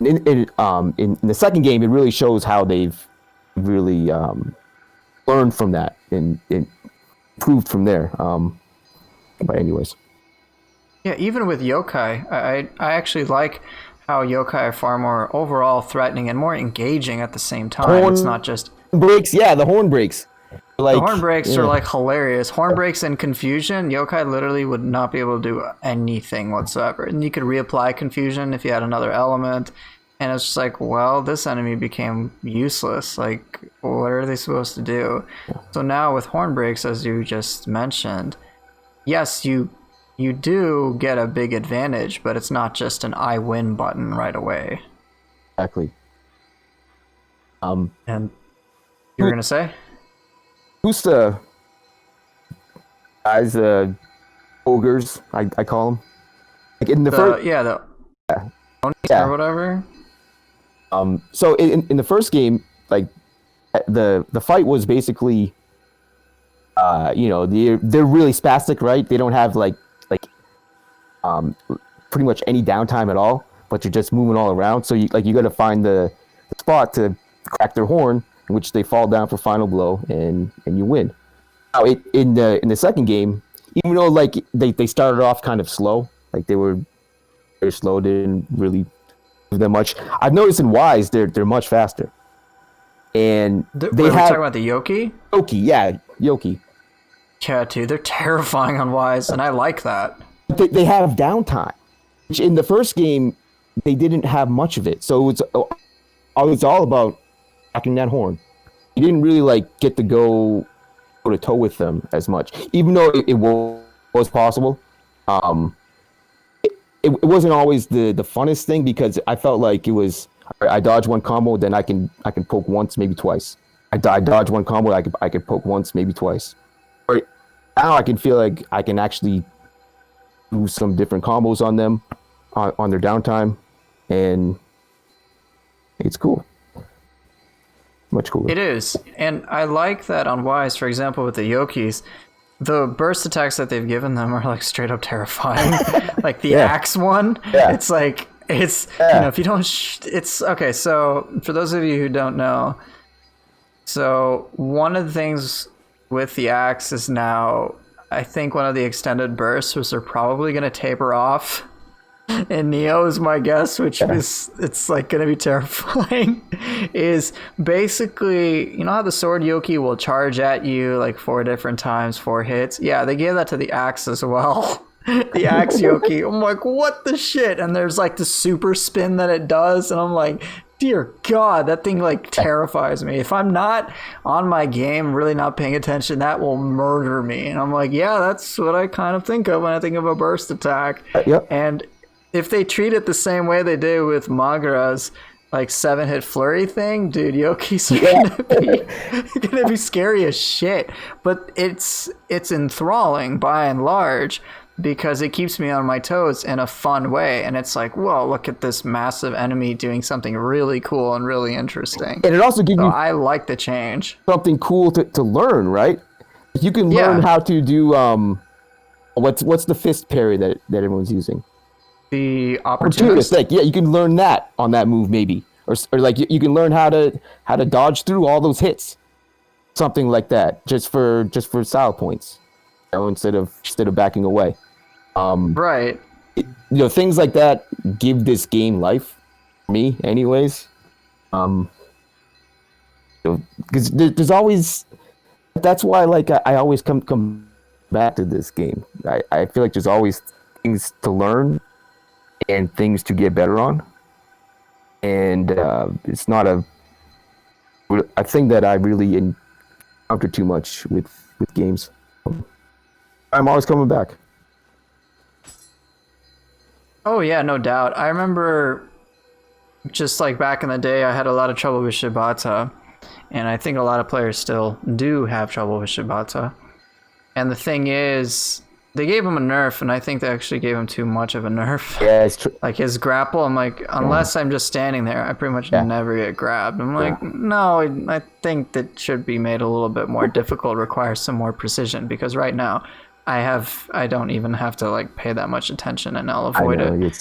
the second game, it really shows how they've really learned from that and improved from there. But anyways, yeah, even with yokai, I actually like how yokai are far more overall threatening and more engaging at the same time. It's not just breaks. Yeah, the horn breaks. Like, the horn breaks are like hilarious. Horn breaks and confusion, yokai literally would not be able to do anything whatsoever. And you could reapply confusion if you had another element. And it's just like, well, this enemy became useless. Like, what are they supposed to do? So now with horn breaks, as you just mentioned, yes, you do get a big advantage, but it's not just an I win button right away. Exactly. And you were gonna say? Who's the guys, ogres, I call them? Like in the first... or whatever. So in the first game, like, the fight was basically, they're really spastic, right? They don't have, like pretty much any downtime at all, but you're just moving all around. So you got to find the spot to crack their horn, in which they fall down for final blow, and you win. Now, in the second game, even though like they started off kind of slow, like they were very slow, didn't really do that much. I've noticed in Wise they're much faster, and we're talking about the Yoki. Yoki. Yeah, dude, they're terrifying on Wise, and I like that. They have downtime, which in the first game they didn't have much of it. So it's all about cracking that horn. You didn't really like get to go to toe with them as much, even though it was possible. It wasn't always the funnest thing, because I felt like it was, I dodge one combo, then I can poke once, maybe twice. I dodge one combo, I could poke once, maybe twice. or now I can feel like I can actually do some different combos on them on their downtime, and it's cool. Much cooler. It is, and I like that on Wise, for example, with the Yokis, the burst attacks that they've given them are like straight up terrifying. Like the axe one, it's like it's you know, if you don't, it's okay. So for those of you who don't know, so one of the things with the axe is now, I think one of the extended bursts was they're probably going to taper off. And Nioh is my guess, which is, it's like going to be terrifying, is basically, you know how the sword Yoki will charge at you like 4 different times, 4 hits? Yeah, they gave that to the axe as well. The axe Yoki. I'm like, what the shit? And there's like the super spin that it does. And I'm like, dear God, that thing like terrifies me. If I'm not on my game, really not paying attention, that will murder me. And I'm like, yeah, that's what I kind of think of when I think of a burst attack. And if they treat it the same way they did with Magara's like 7-hit flurry thing, dude, Yoki's are gonna be scary as shit. But it's enthralling by and large because it keeps me on my toes in a fun way. And it's like, whoa, look at this massive enemy doing something really cool and really interesting. And it also gives you I like the change. Something cool to learn, right? You can learn how to do what's the fist parry that everyone's using? The opportunist. Like, yeah, you can learn that on that move maybe, or like you can learn how to dodge through all those hits, something like that, just for style points, you know, instead of backing away. Right. You know, things like that give this game life, for me, anyways. You know, because there's always, that's why like I always come back to this game. I feel like there's always things to learn and things to get better on, and it's not a thing that I really encounter too much with games. I'm always coming back. Oh yeah, no doubt. I remember just like back in the day, I had a lot of trouble with Shibata, and I think a lot of players still do have trouble with Shibata. And the thing is, they gave him a nerf, and I think they actually gave him too much of a nerf. Yeah, it's true. Like his grapple, I'm like, unless I'm just standing there, I pretty much never get grabbed. I'm like, no, I think that should be made a little bit more difficult, require some more precision, because right now I don't even have to like pay that much attention, and I'll avoid it.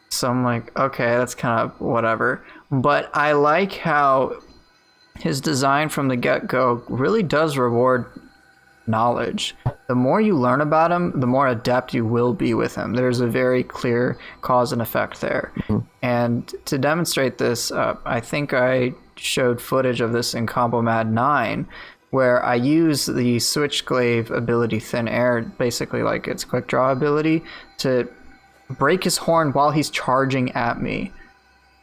So I'm like, okay, that's kind of whatever. But I like how his design from the get-go really does reward knowledge. The more you learn about him, the more adept you will be with him. There's a very clear cause and effect there. And to demonstrate this, I think I showed footage of this in Combo Mad 9, where I use the Switchglaive ability Thin Air, basically like its quick draw ability, to break his horn while he's charging at me.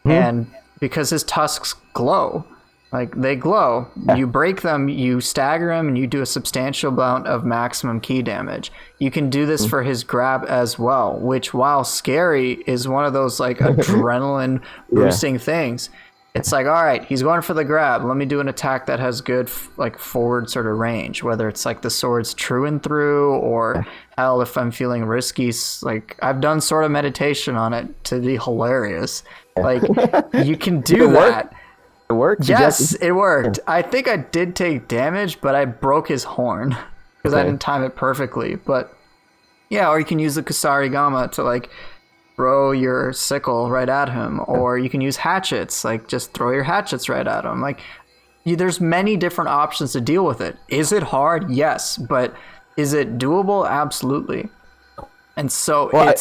And because his tusks glow, like they glow, you break them, you stagger him, and you do a substantial amount of maximum key damage. You can do this for his grab as well, which, while scary, is one of those like adrenaline boosting things. It's like, all right, he's going for the grab. Let me do an attack that has good like forward sort of range, whether it's like the sword's true and through, or hell, if I'm feeling risky, like I've done sort of meditation on it to be hilarious. Like you can do that. It worked? Yes, it worked. I think I did take damage, but I broke his horn because I didn't time it perfectly. But yeah, or you can use the Kusarigama to like throw your sickle right at him, or you can use hatchets, like just throw your hatchets right at him. Like there's many different options to deal with it. Is it hard? Yes, but is it doable? Absolutely. And so I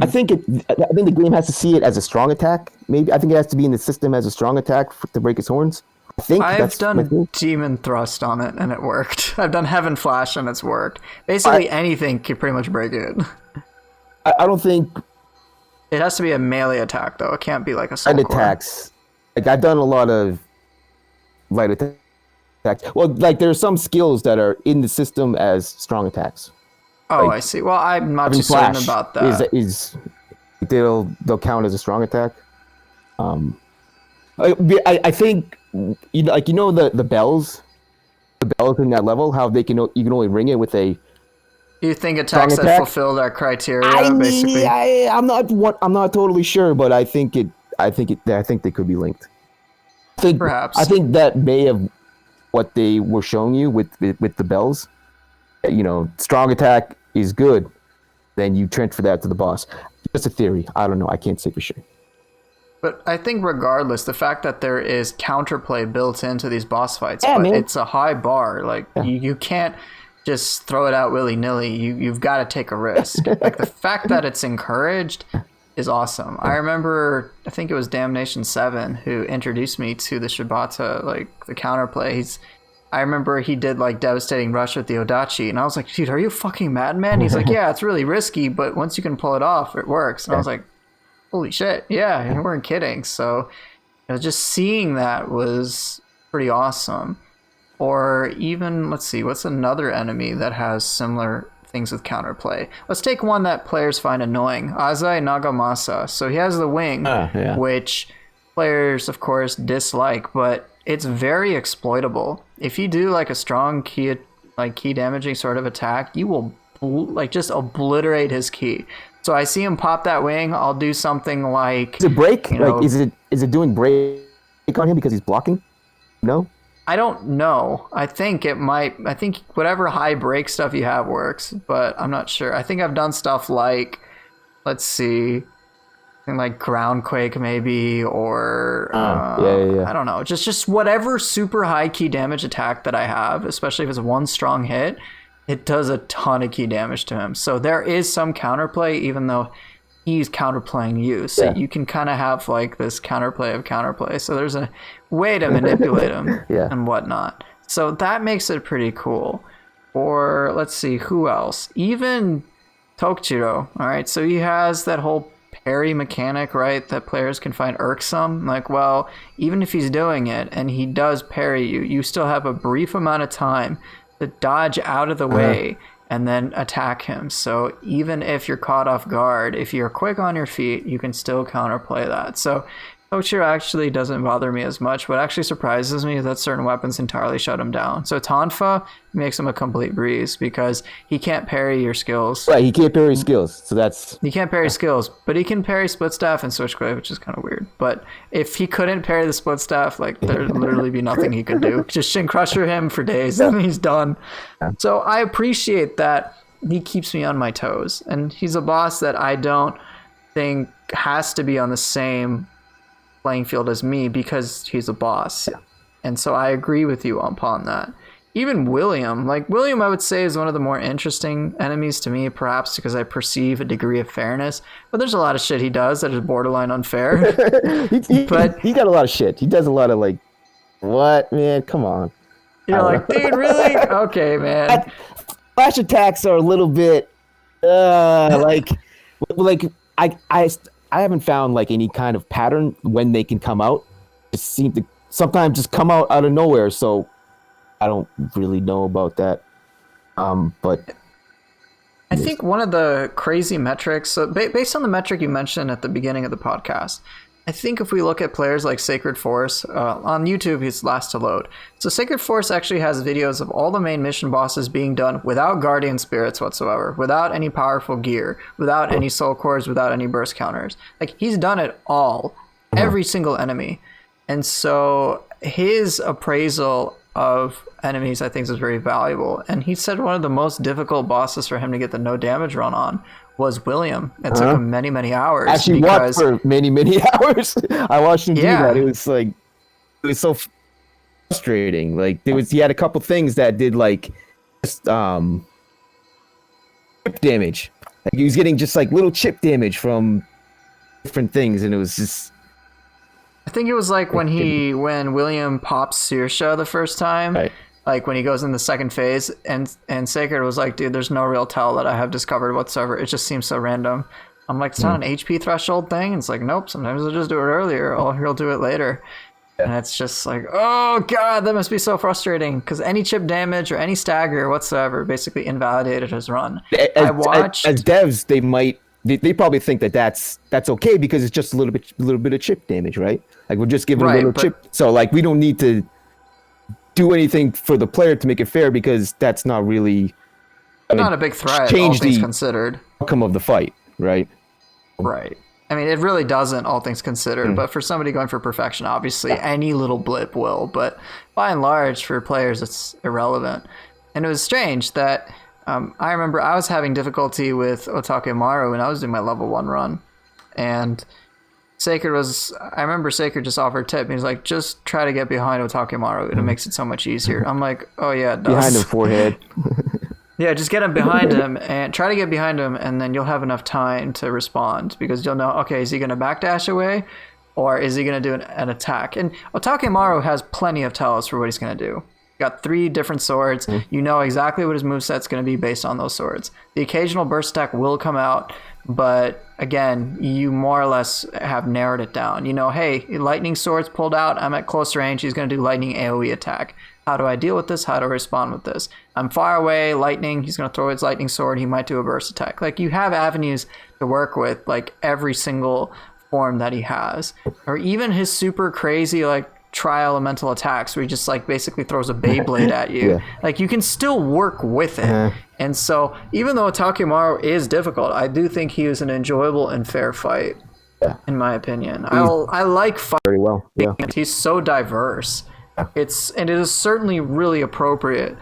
think the game has to see it as a strong attack. Maybe I think it has to be in the system as a strong attack to break its horns. I've done Demon Thrust on it and it worked. I've done Heaven Flash and it's worked. Basically anything can pretty much break it. I don't think it has to be a melee attack though. It can't be like a soul attacks. Like I've done a lot of light attacks. Well, like there's some skills that are in the system as strong attacks. Oh, like, I see. Well, I'm not too certain about that. They'll count as a strong attack. I think the bells. the bells in that level, how you can only ring it with a. Do you think attacks that fulfill that criteria, basically? I'm not totally sure, but I think they could be linked. Perhaps. I think that may have what they were showing you with the bells. Strong attack is good. Then you transfer that to the boss. Just a theory. I don't know. I can't say for sure. But I think regardless, the fact that there is counterplay built into these boss fights, it's a high bar. Like, you can't just throw it out willy-nilly. You've got to take a risk. Like, the fact that it's encouraged is awesome. I remember, I think it was Damnation 7 who introduced me to the Shibata, like, the counterplay. I remember he did, like, Devastating Rush with the Odachi, and I was like, dude, are you a fucking madman? He's like, yeah, it's really risky, but once you can pull it off, it works. And I was like, holy shit, yeah, you weren't kidding. So, just seeing that was pretty awesome. Or even, let's see, what's another enemy that has similar things with counterplay? Let's take one that players find annoying. Azai Nagamasa. So he has the wing, which players, of course, dislike, but it's very exploitable. If you do like a strong key damaging sort of attack, you will just obliterate his ki. So I see him pop that wing. I'll do something like... Is it break? Is it doing break on him because he's blocking? No? I don't know. I think it might... I think whatever high break stuff you have works, but I'm not sure. I think I've done stuff like... Let's see... like Groundquake maybe, or... I don't know. Just whatever super high key damage attack that I have, especially if it's one strong hit... It does a ton of key damage to him. So there is some counterplay, even though he's counterplaying you. So you can kind of have like this counterplay of counterplay. So there's a way to manipulate him and whatnot. So that makes it pretty cool. Or let's see, who else? Even Tokichiro. All right. So he has that whole parry mechanic, right? That players can find irksome. Like, well, even if he's doing it and he does parry you, you still have a brief amount of time to dodge out of the way and then attack him. So even if you're caught off guard, if you're quick on your feet, you can still counterplay that. So Tokichiro actually doesn't bother me as much. What actually surprises me is that certain weapons entirely shut him down. So Tonfa makes him a complete breeze because he can't parry your skills. Right, he can't parry skills. So that's... He can't parry skills, but he can parry split staff and switchblade, which is kind of weird. But if he couldn't parry the split staff, like, there'd literally be nothing he could do. Just Shin Crusher him for days and he's done. So I appreciate that he keeps me on my toes. And he's a boss that I don't think has to be on the same playing field as me because he's a boss. And so I agree with you upon that. Even William, I would say is one of the more interesting enemies to me, perhaps because I perceive a degree of fairness, but there's a lot of shit he does that is borderline unfair. But he got a lot of shit. He does a lot of like, what, man, come on. You're like, dude, really? Okay, man. Flash attacks are a little bit like I haven't found like any kind of pattern when they can come out. It seem to sometimes just come out of nowhere. So I don't really know about that. But I think one of the crazy metrics, so based on the metric you mentioned at the beginning of the podcast, I think if we look at players like Sacred Force, on YouTube, he's last to load. So Sacred Force actually has videos of all the main mission bosses being done without Guardian Spirits whatsoever, without any powerful gear, without any soul cores, without any burst counters. Like, he's done it all, every single enemy. And so his appraisal of enemies, I think, is very valuable. And he said one of the most difficult bosses for him to get the no damage run on was William. It took him many, many hours. Actually, watched for many, many hours. I watched him do that. It was like, it was so frustrating. Like, he had a couple things that did like just chip damage. Like, he was getting just like little chip damage from different things, and it was just. I think it was like when William pops Saoirse the first time. Right. Like when he goes in the second phase, and Sacred was like, dude, there's no real tell that I have discovered whatsoever. It just seems so random. I'm like, it's not an HP threshold thing. It's like, nope, sometimes I'll just do it earlier, or he'll do it later. Yeah. And it's just like, oh god, that must be so frustrating, because any chip damage or any stagger whatsoever basically invalidated his run. As devs, they probably think that's okay because it's just a little bit of chip damage, right? Like, we're just giving a little chip. So like, we don't need to do anything for the player to make it fair, because that's not really not a big threat, all change things the considered. outcome of the fight, right? Right. I mean, it really doesn't, all things considered, but for somebody going for perfection, obviously any little blip will, but by and large, for players, it's irrelevant. And it was strange that I remember I was having difficulty with Otake when I was doing my level 1 run, and I remember Sacred just offered a tip, and he's like, just try to get behind Otake it makes it so much easier. I'm like, oh yeah, it does. Behind the forehead. Yeah, just get him behind him and try to get behind him, and then you'll have enough time to respond, because you'll know, okay, is he going to backdash away, or is he going to do an attack? And Otake has plenty of tells for what he's going to do. Got 3 different swords. You know exactly what his moveset's going to be based on those swords. The occasional burst attack will come out, but again, you more or less have narrowed it down. You know, hey, lightning sword's pulled out. I'm at close range. He's going to do lightning AoE attack. How do I deal with this? How do I respond with this? I'm far away, lightning. He's going to throw his lightning sword. He might do a burst attack. Like, you have avenues to work with, like, every single form that he has. Or even his super crazy, like, tri-elemental attacks where he just, like, basically throws a Beyblade at you. Yeah. Like, you can still work with it. And so, even though Takemaru is difficult, I do think he is an enjoyable and fair fight, in my opinion. I like fighting. Very well, yeah. He's so diverse. It is certainly really appropriate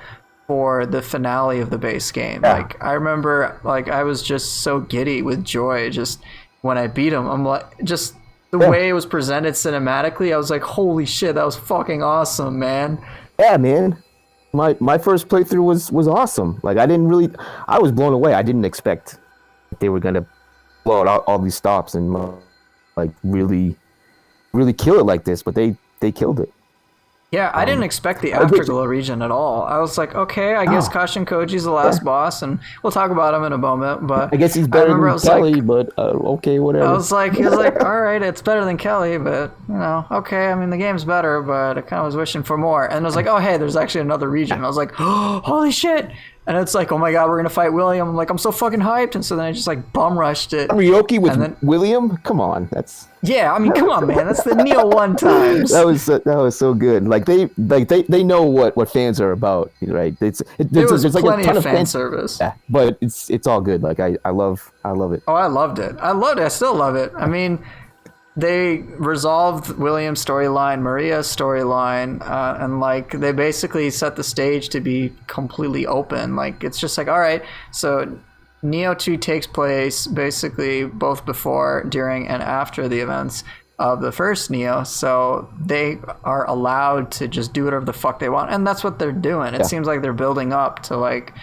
for the finale of the base game. Like, I remember, like, I was just so giddy with joy just when I beat him. I'm like, just the way it was presented cinematically, I was like, holy shit, that was fucking awesome, man. Yeah, man. My first playthrough was awesome. Like, I was blown away. I didn't expect they were gonna blow out all these stops and like really kill it like this, but they killed it. Yeah, I didn't expect the Afterglow region at all. I was like, okay, I guess Kashin Koji's the last boss, and we'll talk about him in a moment. But I guess he's better than Kelly, but okay, whatever. He was like, all right, it's better than Kelly, but, you know, okay, I mean, the game's better, but I kind of was wishing for more. And I was like, oh, hey, there's actually another region. I was like, oh, holy shit. And it's like, oh my god, we're going to fight William. I'm like, I'm so fucking hyped. And so then I just, like, bum rushed it. Ryoki with William? Come on, that's... Yeah, I mean, come on, man. That's the Nioh 1 times. That was so good. Like, they know what fans are about, right? There's plenty like a ton of fan service. Yeah, but it's all good. Like, I love it. Oh, I loved it. I still love it. I mean, they resolved William's storyline, Maria's storyline, and, like, they basically set the stage to be completely open. Like, it's just like, all right, so Nioh 2 takes place basically both before, during, and after the events of the first Nioh, so they are allowed to just do whatever the fuck they want, and that's what they're doing. It seems like they're building up to, like,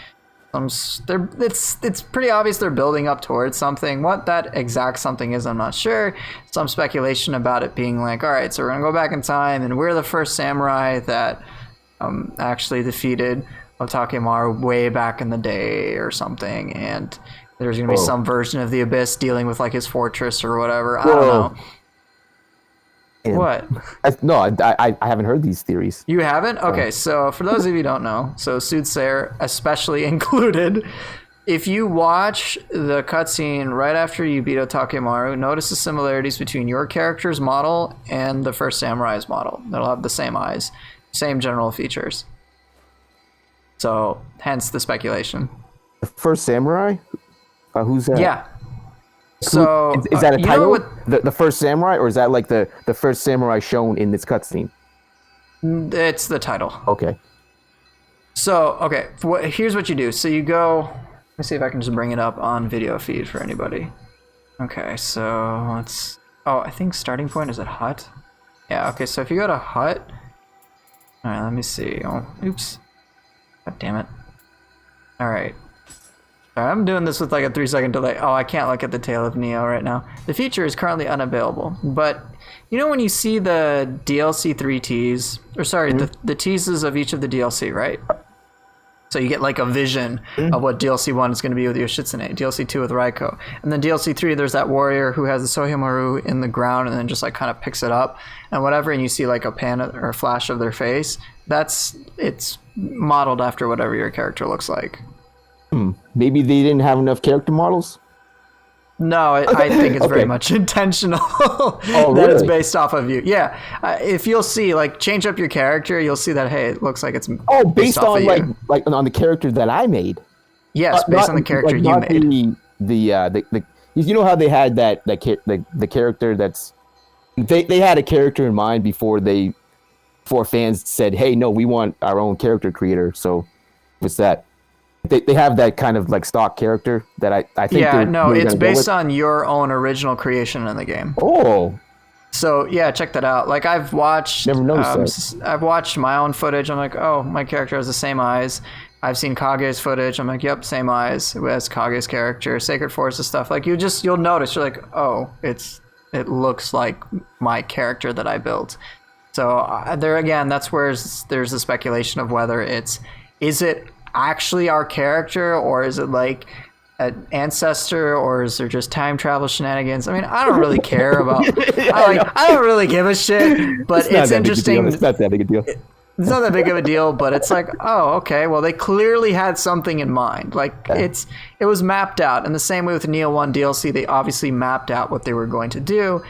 it's pretty obvious they're building up towards something. What that exact something is, I'm not sure. Some speculation about it being like, all right, so we're gonna go back in time, and we're the first samurai that actually defeated Otake way back in the day or something, and there's gonna be some version of the Abyss dealing with, like, his fortress or whatever. I don't know. And what? I haven't heard these theories. You haven't? Okay, so for those of you who don't know, so Soothsayer especially included, if you watch the cutscene right after you beat Otake, notice the similarities between your character's model and the first samurai's model. They'll have the same eyes, same general features. So, hence the speculation. The first samurai? Who's that? Yeah. So is that a title? The first samurai, or is that like the first samurai shown in this cutscene? It's the title. Okay. So, okay, here's what you do. So you go... Let me see if I can just bring it up on video feed for anybody. Okay, so let's... Oh, I think starting point is at Hut. Yeah, okay, so if you go to Hut... Alright, let me see. Oh, oops. God damn it. Alright. I'm doing this with like a 3-second delay. Oh, I can't look at the Tale of Nioh right now. The feature is currently unavailable. But you know when you see the DLC 3 teas, or sorry, the teases of each of the DLC, right? So you get like a vision of what DLC 1 is going to be with Yoshitsune, DLC 2 with Raiko. And then DLC 3, there's that warrior who has the Sohyomaru in the ground and then just like kind of picks it up and whatever, and you see like a pan or a flash of their face. It's modeled after whatever your character looks like. Maybe they didn't have enough character models? No, I think it's very Okay. much intentional Oh, that it's really? based off of you. Yeah, if you'll see, like, change up your character, you'll see that, hey, it looks like it's Oh, based based off on of like you. on the character that I made. Yes, based on the character like you not made. the you know how they had the character that's they had a character in mind before fans said, hey, no, we want our own character creator. So what's that? They have that kind of like stock character that I think Yeah, no, they were it's gonna go based with. on your own original creation in the game. Oh, So yeah, check that out. Like I've watched, never noticed that. I've watched my own footage. I'm like, oh, my character has the same eyes. I've seen Kage's footage. I'm like, yep, same eyes as Kage's character. Sacred Forces stuff. Like you'll notice. You're like, oh, it looks like my character that I built. So there again, that's where there's the speculation of whether is it actually our character or is it like an ancestor or is there just time travel shenanigans? I mean, I don't really care about. I don't really give a shit. But it's interesting. It's not that big a deal. It's not that big of a deal, but it's like, oh, okay. Well, they clearly had something in mind. Like it was mapped out. In the same way with Nioh 1 DLC, they obviously mapped out what they were going to do,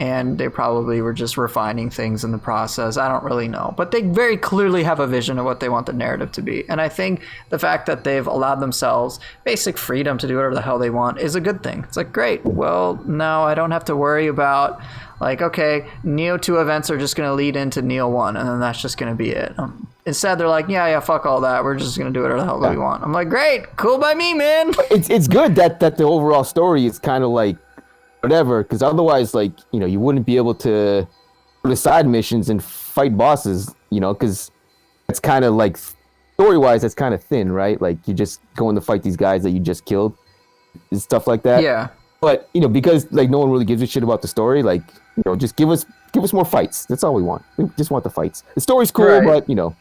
and they probably were just refining things in the process. I don't really know, but they very clearly have a vision of what they want the narrative to be. And I think the fact that they've allowed themselves basic freedom to do whatever the hell they want is a good thing. It's like, great. Well, now I don't have to worry about like, okay, Nioh 2 events are just going to lead into Nioh 1, and then that's just going to be it. Instead, they're like, yeah, fuck all that. We're just going to do whatever the hell we want. I'm like, great, cool by me, man. It's good that the overall story is kind of like whatever, because otherwise, like, you know, you wouldn't be able to go to side missions and fight bosses, you know, because it's kind of like story-wise, that's kind of thin, right? Like, you just going to fight these guys that you just killed and stuff like that. Yeah. But, you know, because like no one really gives a shit about the story, like, you know, just give us more fights. That's all we want. We just want the fights. The story's cool, Right. but you know,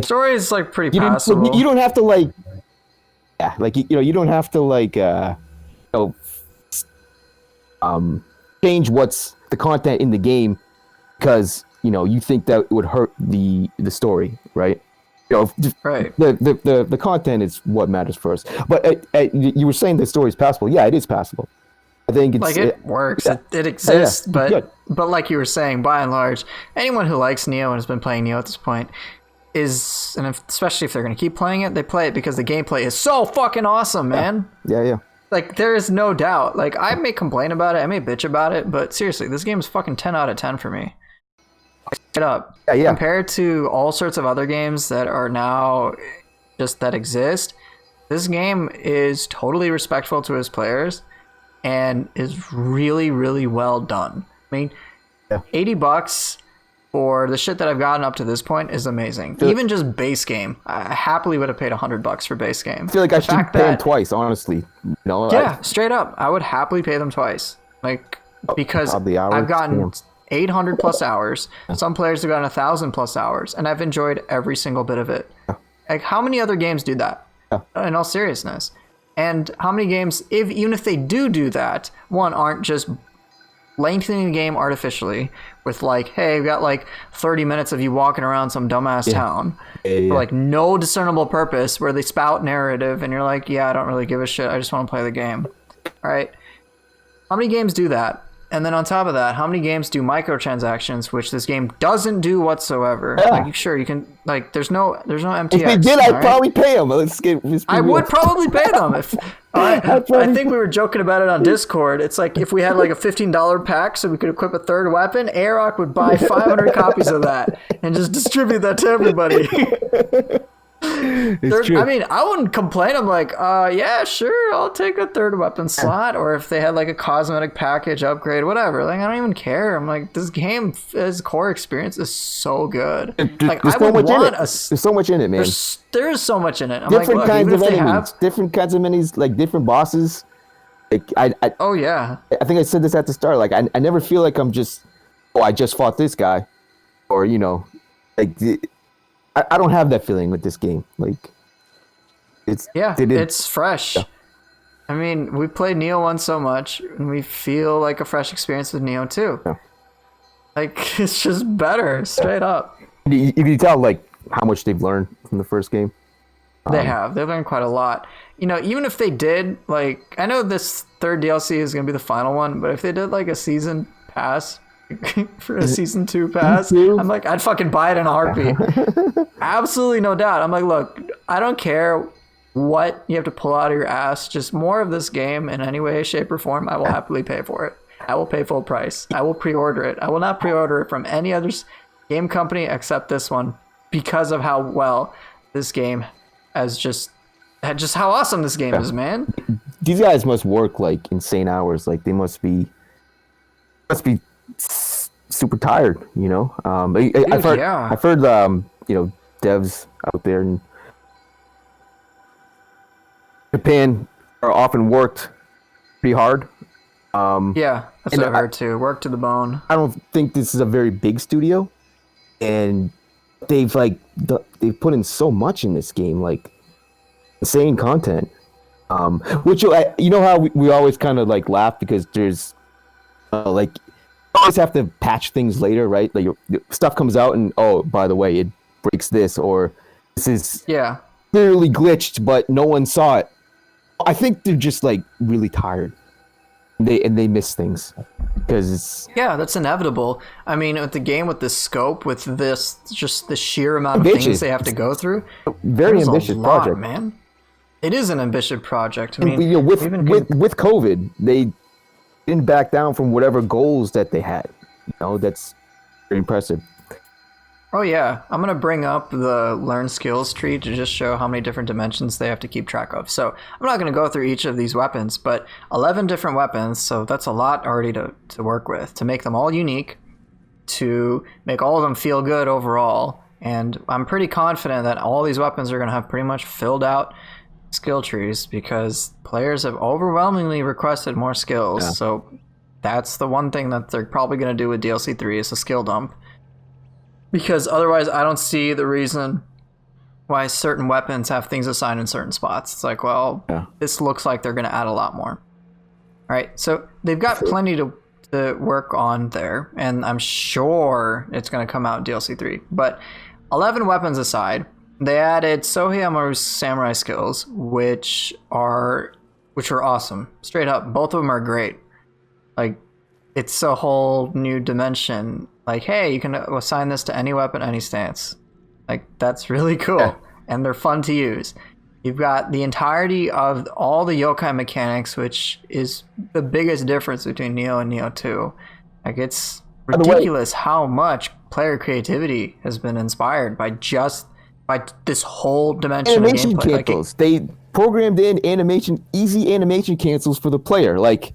Story is like pretty you passable. don't have to like, yeah, like you know, you don't have to like, you know, change what's the content in the game because you know you think that it would hurt the story, right? You know, Right. The content is what matters first. But you were saying the story is passable. Yeah, it is passable. I think it's Like it works. Yeah. It exists, Yeah, it's good. but like you were saying, by and large, anyone who likes Nioh and has been playing Nioh at this point is, and especially if they're going to keep playing it, they play it because the gameplay is so fucking awesome, man. Yeah. Like there is no doubt. Like I may complain about it, I may bitch about it, but seriously, this game is fucking 10 out of 10 for me. Straight up. Yeah. Compared to all sorts of other games that are now just that exist, this game is totally respectful to its players and is really, really well done. I mean, Yeah. $80 for the shit that I've gotten up to this point is amazing. Even just base game, I happily would have paid $100 for base game. I feel like I should pay them twice, honestly. You know, Yeah, straight up, I would happily pay them twice. Like because God, the hours, I've gotten damn. 800 plus hours. Some players have gotten 1,000 plus hours, and I've enjoyed every single bit of it. Like how many other games do that? In all seriousness. And how many games, even if they do that, one, aren't just lengthening the game artificially with like, hey, we got like 30 minutes of you walking around some dumbass town for like no discernible purpose where they spout narrative and you're like, yeah, I don't really give a shit. I just want to play the game. All right. How many games do that? And then on top of that, how many games do microtransactions, which this game doesn't do whatsoever? Yeah. Like, sure, you can, like, there's no MTX. if they did, all I'd right? probably pay them. I would probably pay them if. I think we were joking about it on Discord. It's like if we had like a $15 pack so we could equip a third weapon, Aroc would buy 500 copies of that and just distribute that to everybody. True. I mean, I wouldn't complain. I'm like, yeah, sure, I'll take a third weapon slot. Or if they had like a cosmetic package upgrade, whatever. Like, I don't even care. I'm like, this game, as core experience, is so good. Like, There's I so would much in want it. a. There's so much in it, man. There's so much in it. I'm Different like, look, kinds even of if they enemies. have. Different kinds of enemies, like different bosses. Like Oh yeah. I think I said this at the start. Like I never feel like I'm just, I just fought this guy, or you know, like I don't have that feeling with this game. Like it's fresh. Yeah. I mean, we played Nioh 1 so much, and we feel like a fresh experience with Nioh 2. Yeah. Like, it's just better, straight up. You can tell like how much they've learned from the first game. They've learned quite a lot. you know, even if they did, like, I know this third DLC is going to be the final one, but if they did like a season pass for a season 2 pass, I'm like, I'd fucking buy it in a heartbeat. Absolutely no doubt. I'm like, look, I don't care what you have to pull out of your ass, just more of this game in any way, shape, or form. I will happily pay for it. I will pay full price. I will pre-order it. I will not pre-order it from any other game company except this one, because of how well this game has just how awesome this game is, man. These guys must work like insane hours. Like they must be super tired, you know. I've heard you know, devs out there in Japan are often worked pretty hard. Yeah, that's what I've heard too. Work to the bone. I don't think this is a very big studio, and they've put in so much in this game, like insane content. Which you know how we always kind of like laugh because there's like you always have to patch things later, right? Like stuff comes out and oh, by the way, it breaks this, or this is clearly glitched, but no one saw it. I think they're just like really tired. They miss things because it's that's inevitable. I mean, with the game, with the scope, with this just the sheer amount of things they have to go through, very ambitious project, man. It is an ambitious project. I mean, you know, with COVID, they didn't back down from whatever goals that they had. You know, that's very impressive. Oh yeah, I'm gonna bring up the learn skills tree to just show how many different dimensions they have to keep track of. So I'm not gonna go through each of these weapons, but 11 different weapons, so that's a lot already to work with, to make them all unique, to make all of them feel good overall. And I'm pretty confident that all these weapons are gonna have pretty much filled out skill trees because players have overwhelmingly requested more skills. Yeah. So that's the one thing that they're probably gonna do with DLC 3 is a skill dump. Because otherwise, I don't see the reason why certain weapons have things assigned in certain spots. It's like, well, this looks like they're going to add a lot more. All right, so they've got plenty to work on there, and I'm sure it's going to come out in DLC 3. But 11 weapons aside, they added Sohei samurai skills, which are awesome. Straight up, both of them are great. Like, it's a whole new dimension. Like, hey, you can assign this to any weapon, any stance. Like, that's really cool. Yeah. And they're fun to use. You've got the entirety of all the yokai mechanics, which is the biggest difference between Nioh and Nioh 2. Like, it's ridiculous how much player creativity has been inspired by this whole dimension animation of gameplay. Cancels. They programmed in easy animation cancels for the player. Like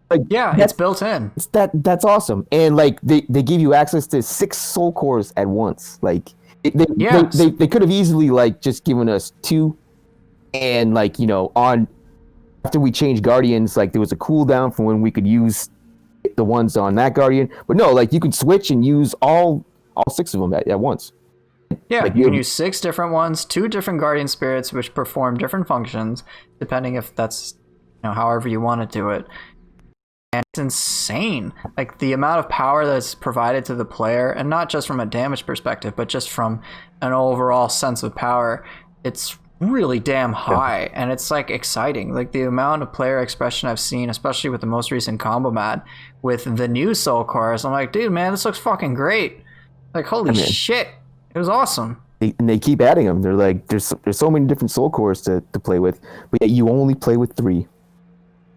it's built in. That's awesome, and like they give you access to 6 soul cores at once. Like they could have easily like just given us 2, and like, you know, after we changed guardians, like there was a cooldown for when we could use the ones on that guardian. But no, like you could switch and use all 6 of them at once. Yeah, like you can use 6 different ones, 2 different guardian spirits, which perform different functions depending if that's, you know, however you want to do it. And it's insane, like the amount of power that's provided to the player, and not just from a damage perspective, but just from an overall sense of power. It's really damn high, and it's like exciting. Like the amount of player expression I've seen, especially with the most recent combo mat with the new soul cores. I'm like, dude, man, this looks fucking great. Like, holy shit, it was awesome. They keep adding them. They're like, there's so many different soul cores to play with, but yet you only play with 3.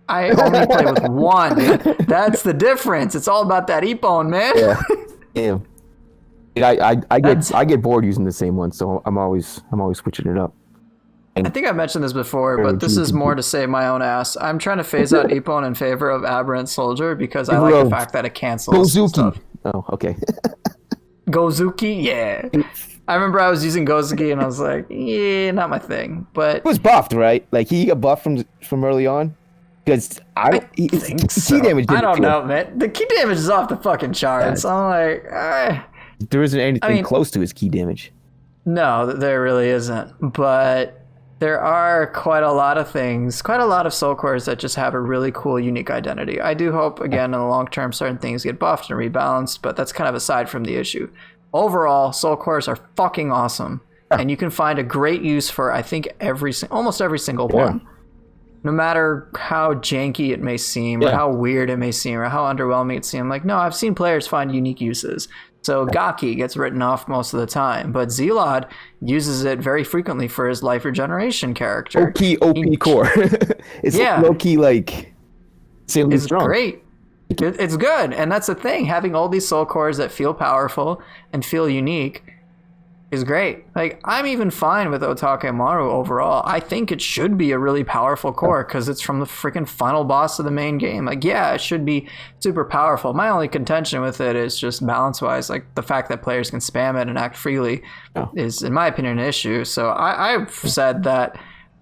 I only play with 1. That's the difference. It's all about that Ippon, man. Yeah. I get bored using the same one, so I'm always switching it up. And I think I've mentioned this before, but this is more to save my own ass. I'm trying to phase out Ippon in favor of Aberrant Soldier because I like the fact that it cancels stuff. Oh, okay. Gozuki, yeah. I remember I was using Gozuki and I was like, yeah, not my thing. But it was buffed, right? Like he got buffed from early on. Because I think so. Key damage I don't know, man. The key damage is off the fucking charts. I'm like, there isn't anything close to his key damage. No, there really isn't. But there are quite a lot of things, quite a lot of soul cores that just have a really cool, unique identity. I do hope, again, in the long term, certain things get buffed and rebalanced, but that's kind of aside from the issue. Overall, soul cores are fucking awesome. and you can find a great use for, I think, almost every single one. No matter how janky it may seem, or how weird it may seem, or how underwhelming it seems. Like, no, I've seen players find unique uses. So Gaki gets written off most of the time, but Zelod uses it very frequently for his life regeneration character. OP core. It's low-key, like, insanely strong. Great. It's good, and that's the thing. Having all these soul cores that feel powerful and feel unique is great. Like, I'm even fine with Otake-Maru overall. I think it should be a really powerful core because it's from the freaking final boss of the main game. Like, yeah, it should be super powerful. My only contention with it is just balance-wise. Like, the fact that players can spam it and act freely is, in my opinion, an issue. So I've said that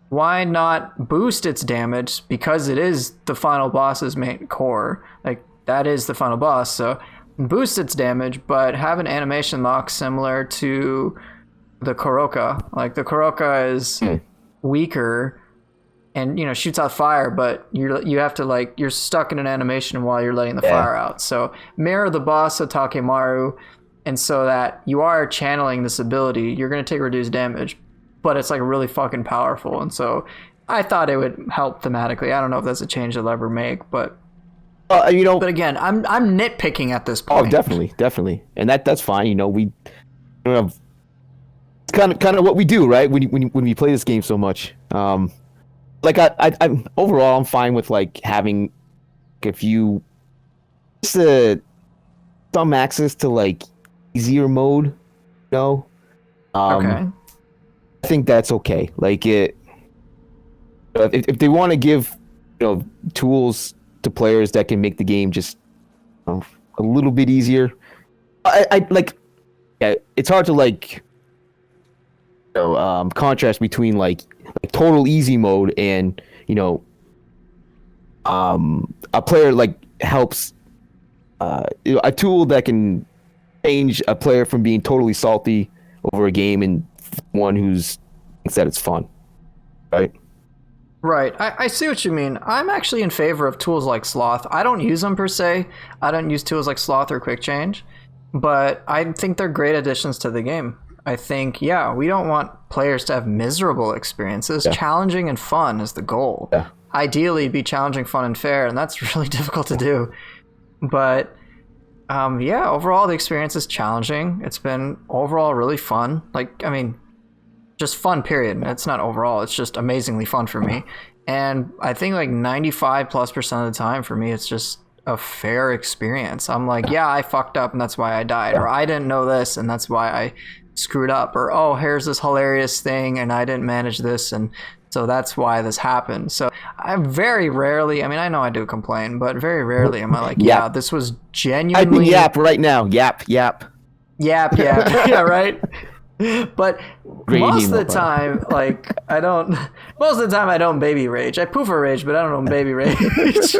why not boost its damage, because it is the final boss's main core. Like, that is the final boss. So boost its damage, but have an animation lock similar to the Kuroka. Like, the Kuroka is weaker and, you know, shoots out fire, but you have to, like, you're stuck in an animation while you're letting the fire out. So mirror the boss of Takemaru, and so that you are channeling this ability, you're going to take reduced damage, but it's, like, really fucking powerful. And so I thought it would help thematically. I don't know if that's a change they'll ever make, but you know, but again, I'm nitpicking at this point. Oh, definitely, and that's fine. You know, we it's kind of what we do, right? When we play this game so much. Like I'm overall, I'm fine with, like, having a few some access to, like, easier mode. You know, Okay. I think that's okay. Like, if they want to give, you know, tools to players that can make the game just a little bit easier. I like, it's hard to, like, you know, contrast between like total easy mode and, you know, a player, like, helps you know, a tool that can change a player from being totally salty over a game and one who's thinks that it's fun, right? Right. I see what you mean. I'm actually in favor of tools like Sloth. I don't use them per se. I don't use tools like Sloth or Quick Change, but I think they're great additions to the game. I think, we don't want players to have miserable experiences. Challenging and fun is the goal. Ideally, be challenging, fun, and fair, and that's really difficult to do. But, overall, the experience is challenging. It's been overall really fun. Like, I mean, just fun, period. It's not overall. It's just amazingly fun for me. And I think, like, 95+% of the time for me, it's just a fair experience. I'm like, I fucked up and that's why I died. Or I didn't know this and that's why I screwed up. Or, oh, here's this hilarious thing and I didn't manage this and so that's why this happened. So I very rarely, I mean, I know I do complain, but very rarely am I like, this was genuinely... I think yap right now. Yap. Yeah, right? But most of the time, like, most of the time I don't baby rage. I poofer rage, but I don't baby rage.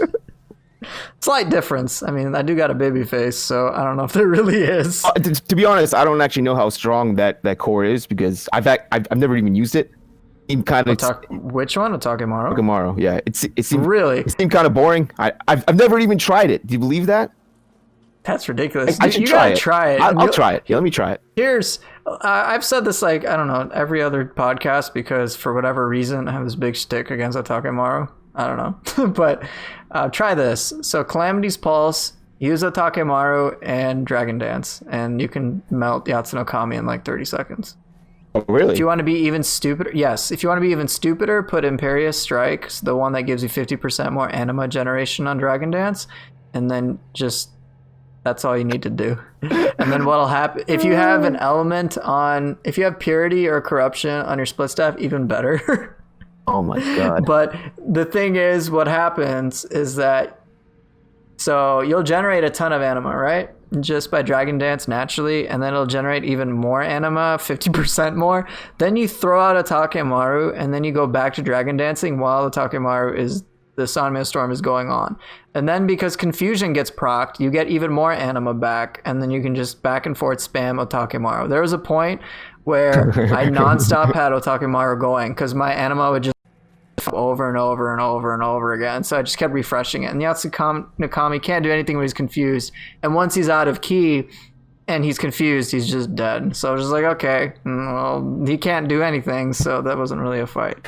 Slight difference. I mean, I do got a baby face, so I don't know if there really is. To be honest, I don't actually know how strong that core is because I've never even used it. Which one? Otake-Maru? Otake-Maru, yeah. It seemed really? It seemed kind of boring. I've never even tried it. Do you believe that? That's ridiculous. I should try it. I'll try it. Yeah, let me try it. Here's, I've said this, like, I don't know, every other podcast because for whatever reason I have this big stick against Otake-Maru. I don't know. But try this. So Calamity's Pulse, use Otake-Maru and Dragon Dance, and you can melt Yatsuno Kami in like 30 seconds. Oh, really? If you want to be even stupider, yes. If you want to be even stupider, put Imperious Strike, the one that gives you 50% more anima generation on Dragon Dance, and then just... that's all you need to do. And then what'll happen, if you have an element on, if you have purity or corruption on your split staff, even better. Oh my god. But the thing is, what happens is that, so you'll generate a ton of anima, right? Just by Dragon Dance naturally, and then it'll generate even more anima, 50% more. Then you throw out Otake-Maru, and then you go back to Dragon Dancing while Otake-Maru is, the Sanmyo Storm is going on. And then because Confusion gets procced, you get even more anima back, and then you can just back and forth spam Otake-Maru. There was a point where I nonstop had Otake-Maru going because my anima would just over and over and over and over again. So I just kept refreshing it. And Yatsuno Kami can't do anything when he's confused. And once he's out of key, and he's confused. He's just dead. So I was just like, okay, well, he can't do anything, so that wasn't really a fight.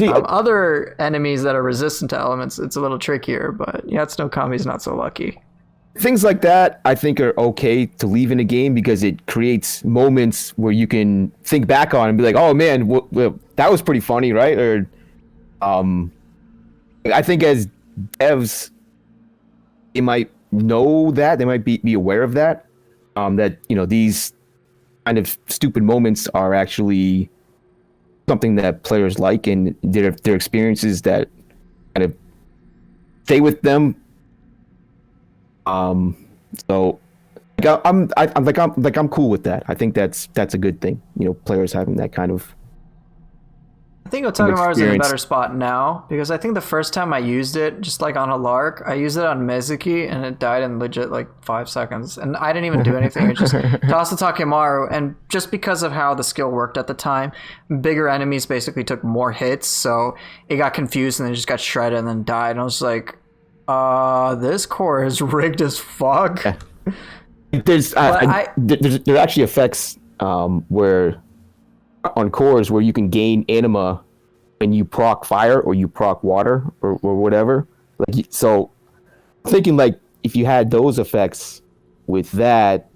Other enemies that are resistant to elements, it's a little trickier, but Yatsukami's not so lucky. Things like that, I think, are okay to leave in a game because it creates moments where you can think back on and be like, oh man, that was pretty funny, right? Or, I think as devs, they might know that, they might be aware of that, that, these kind of stupid moments are actually something that players like, and their experiences that kind of stay with them. So I'm cool with that. I think that's a good thing. Players having that kind of. I think Otakawaru's in a better spot now because I think the first time I used it, just like on a lark, I used it on Mizuki and it died in legit like 5 seconds, and I didn't even do anything. It just tossed the Takemaru, and just because of how the skill worked at the time, bigger enemies basically took more hits, so it got confused and then just got shredded and then died. And I was like, this core is rigged as fuck. Yeah. There actually effects where on cores where you can gain anima when you proc fire or you proc water or whatever. Like, so thinking like if you had those effects with that,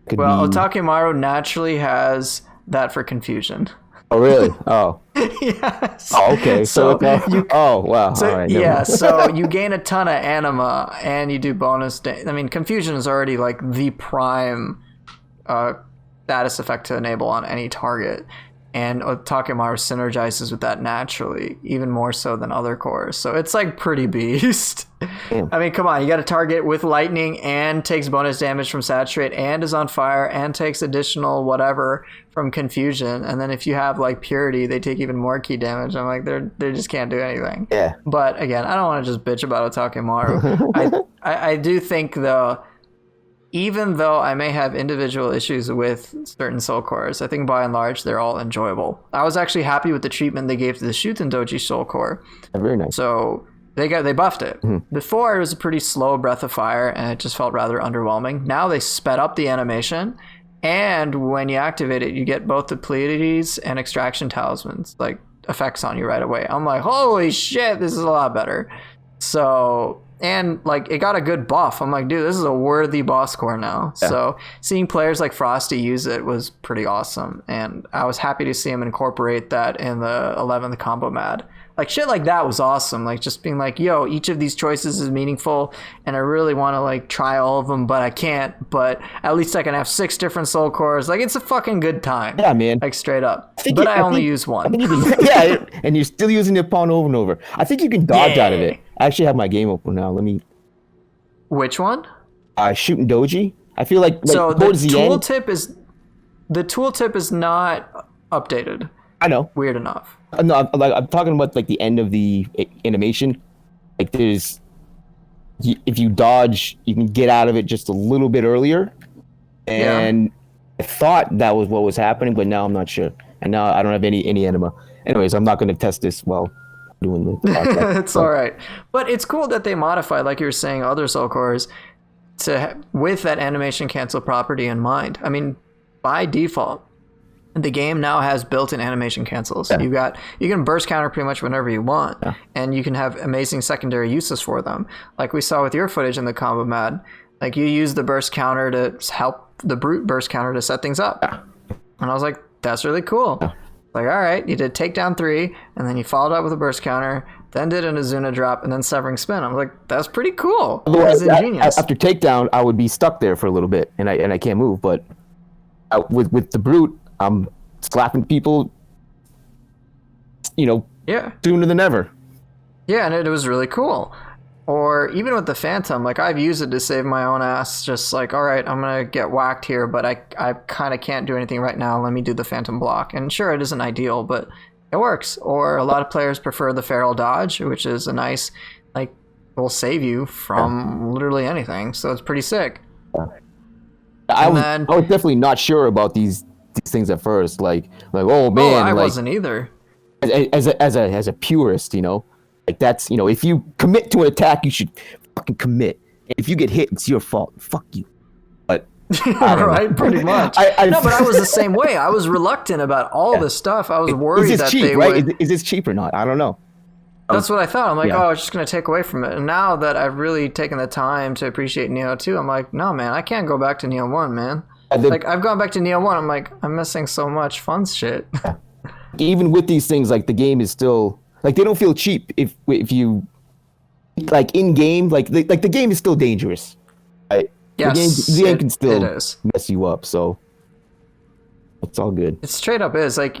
Otakawaru naturally has that for confusion. Oh really? Oh. Yes. Oh, okay. So oh wow. So, all right, yeah. So you gain a ton of anima and you do bonus. I mean, confusion is already like the prime status effect to enable on any target, and Otakawaru synergizes with that naturally, even more so than other cores. So it's like pretty beast. Damn. I mean, come on, you got a target with lightning and takes bonus damage from saturate and is on fire and takes additional whatever from confusion, and then if you have like purity, they take even more key damage. I'm like, they just can't do anything. Yeah. But again, I don't want to just bitch about Otakawaru. I do think though, even though I may have individual issues with certain soul cores, I think by and large they're all enjoyable. I was actually happy with the treatment they gave to the Shuten Doji soul core. Very nice. So they buffed it. Mm-hmm. Before it was a pretty slow breath of fire and it just felt rather underwhelming. Now they sped up the animation, and when you activate it, you get both the Pleiades and extraction talismans like effects on you right away. I'm like, holy shit, this is a lot better. So, and like it got a good buff. I'm like, dude, this is a worthy boss core now. Yeah. So seeing players like Frosty use it was pretty awesome, and I was happy to see him incorporate that in the 11th combo mad. Like shit like that was awesome. Like just being like, yo, each of these choices is meaningful and I really want to like try all of them, but I can't. But at least I can have 6 different soul cores. Like it's a fucking good time. Yeah, man. Like straight up. But I only use one. Yeah, and you're still using the pawn over and over. I think you can dodge out of it. I actually have my game open now. Let me. Which one? Shooting Doji. I feel like so the tooltip is not updated. I know. Weird enough. No, I'm talking about like the end of the animation. Like if you dodge, you can get out of it just a little bit earlier. And yeah. I thought that was what was happening, but now I'm not sure. And now I don't have any anima. Anyways, I'm not going to test this while doing the podcast. It's all right. But it's cool that they modify, like you were saying, other soul cores with that animation cancel property in mind. I mean, by default, the game now has built-in animation cancels. Yeah. You can burst counter pretty much whenever you want, yeah. And you can have amazing secondary uses for them. Like we saw with your footage in the combo mad, like you use the burst counter to help the brute burst counter to set things up. Yeah. And I was like, that's really cool. Yeah. Like, all right, you did takedown 3, and then you followed up with a burst counter, then did an Azuna drop, and then severing spin. I was like, that's pretty cool. That's ingenious. After takedown, I would be stuck there for a little bit, and I can't move. But with the brute, I'm slapping people, sooner than ever. Yeah, and it was really cool. Or even with the Phantom, like I've used it to save my own ass. Just like, all right, I'm gonna get whacked here, but I kind of can't do anything right now. Let me do the Phantom block. And sure, it isn't ideal, but it works. Or a lot of players prefer the Feral Dodge, which is a nice, like, will save you from literally anything. So it's pretty sick. Yeah. I was definitely not sure about these things at first. Like oh man, I wasn't either. As a purist, like that's if you commit to an attack, you should fucking commit. If you get hit, it's your fault. Fuck you. But I don't right? know. Pretty much. No, but I was the same way. I was reluctant about all this stuff. I was worried Is that this cheap, they right? would. Is this cheap or not? I don't know. That's what I thought. I'm like, yeah. oh, it's just going to take away from it. And now that I've really taken the time to appreciate Nioh 2, I'm like, no, man, I can't go back to Nioh 1, man. Like, I've gone back to Nioh 1. I'm like, I'm missing so much fun shit. Even with these things, like the game is still like they don't feel cheap if you like in game, like the game is still dangerous. Right? Yes, the game can still it is. mess you up. So it's all good. It straight up is. Like,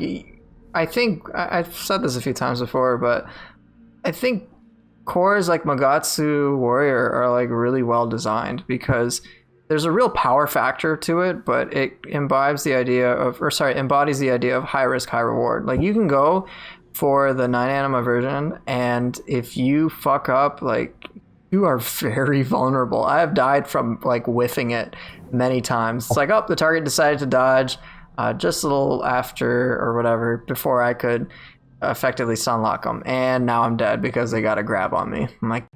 I think I've said this a few times before, but I think cores like Magatsu Warrior are like really well designed because there's a real power factor to it, but it embodies the idea of high risk, high reward. Like, you can go for the 9 anima version, and if you fuck up, like, you are very vulnerable. I have died from like whiffing it many times. It's like, oh, the target decided to dodge just a little after or whatever before I could effectively sunlock them, and now I'm dead because they got a grab on me. I'm like,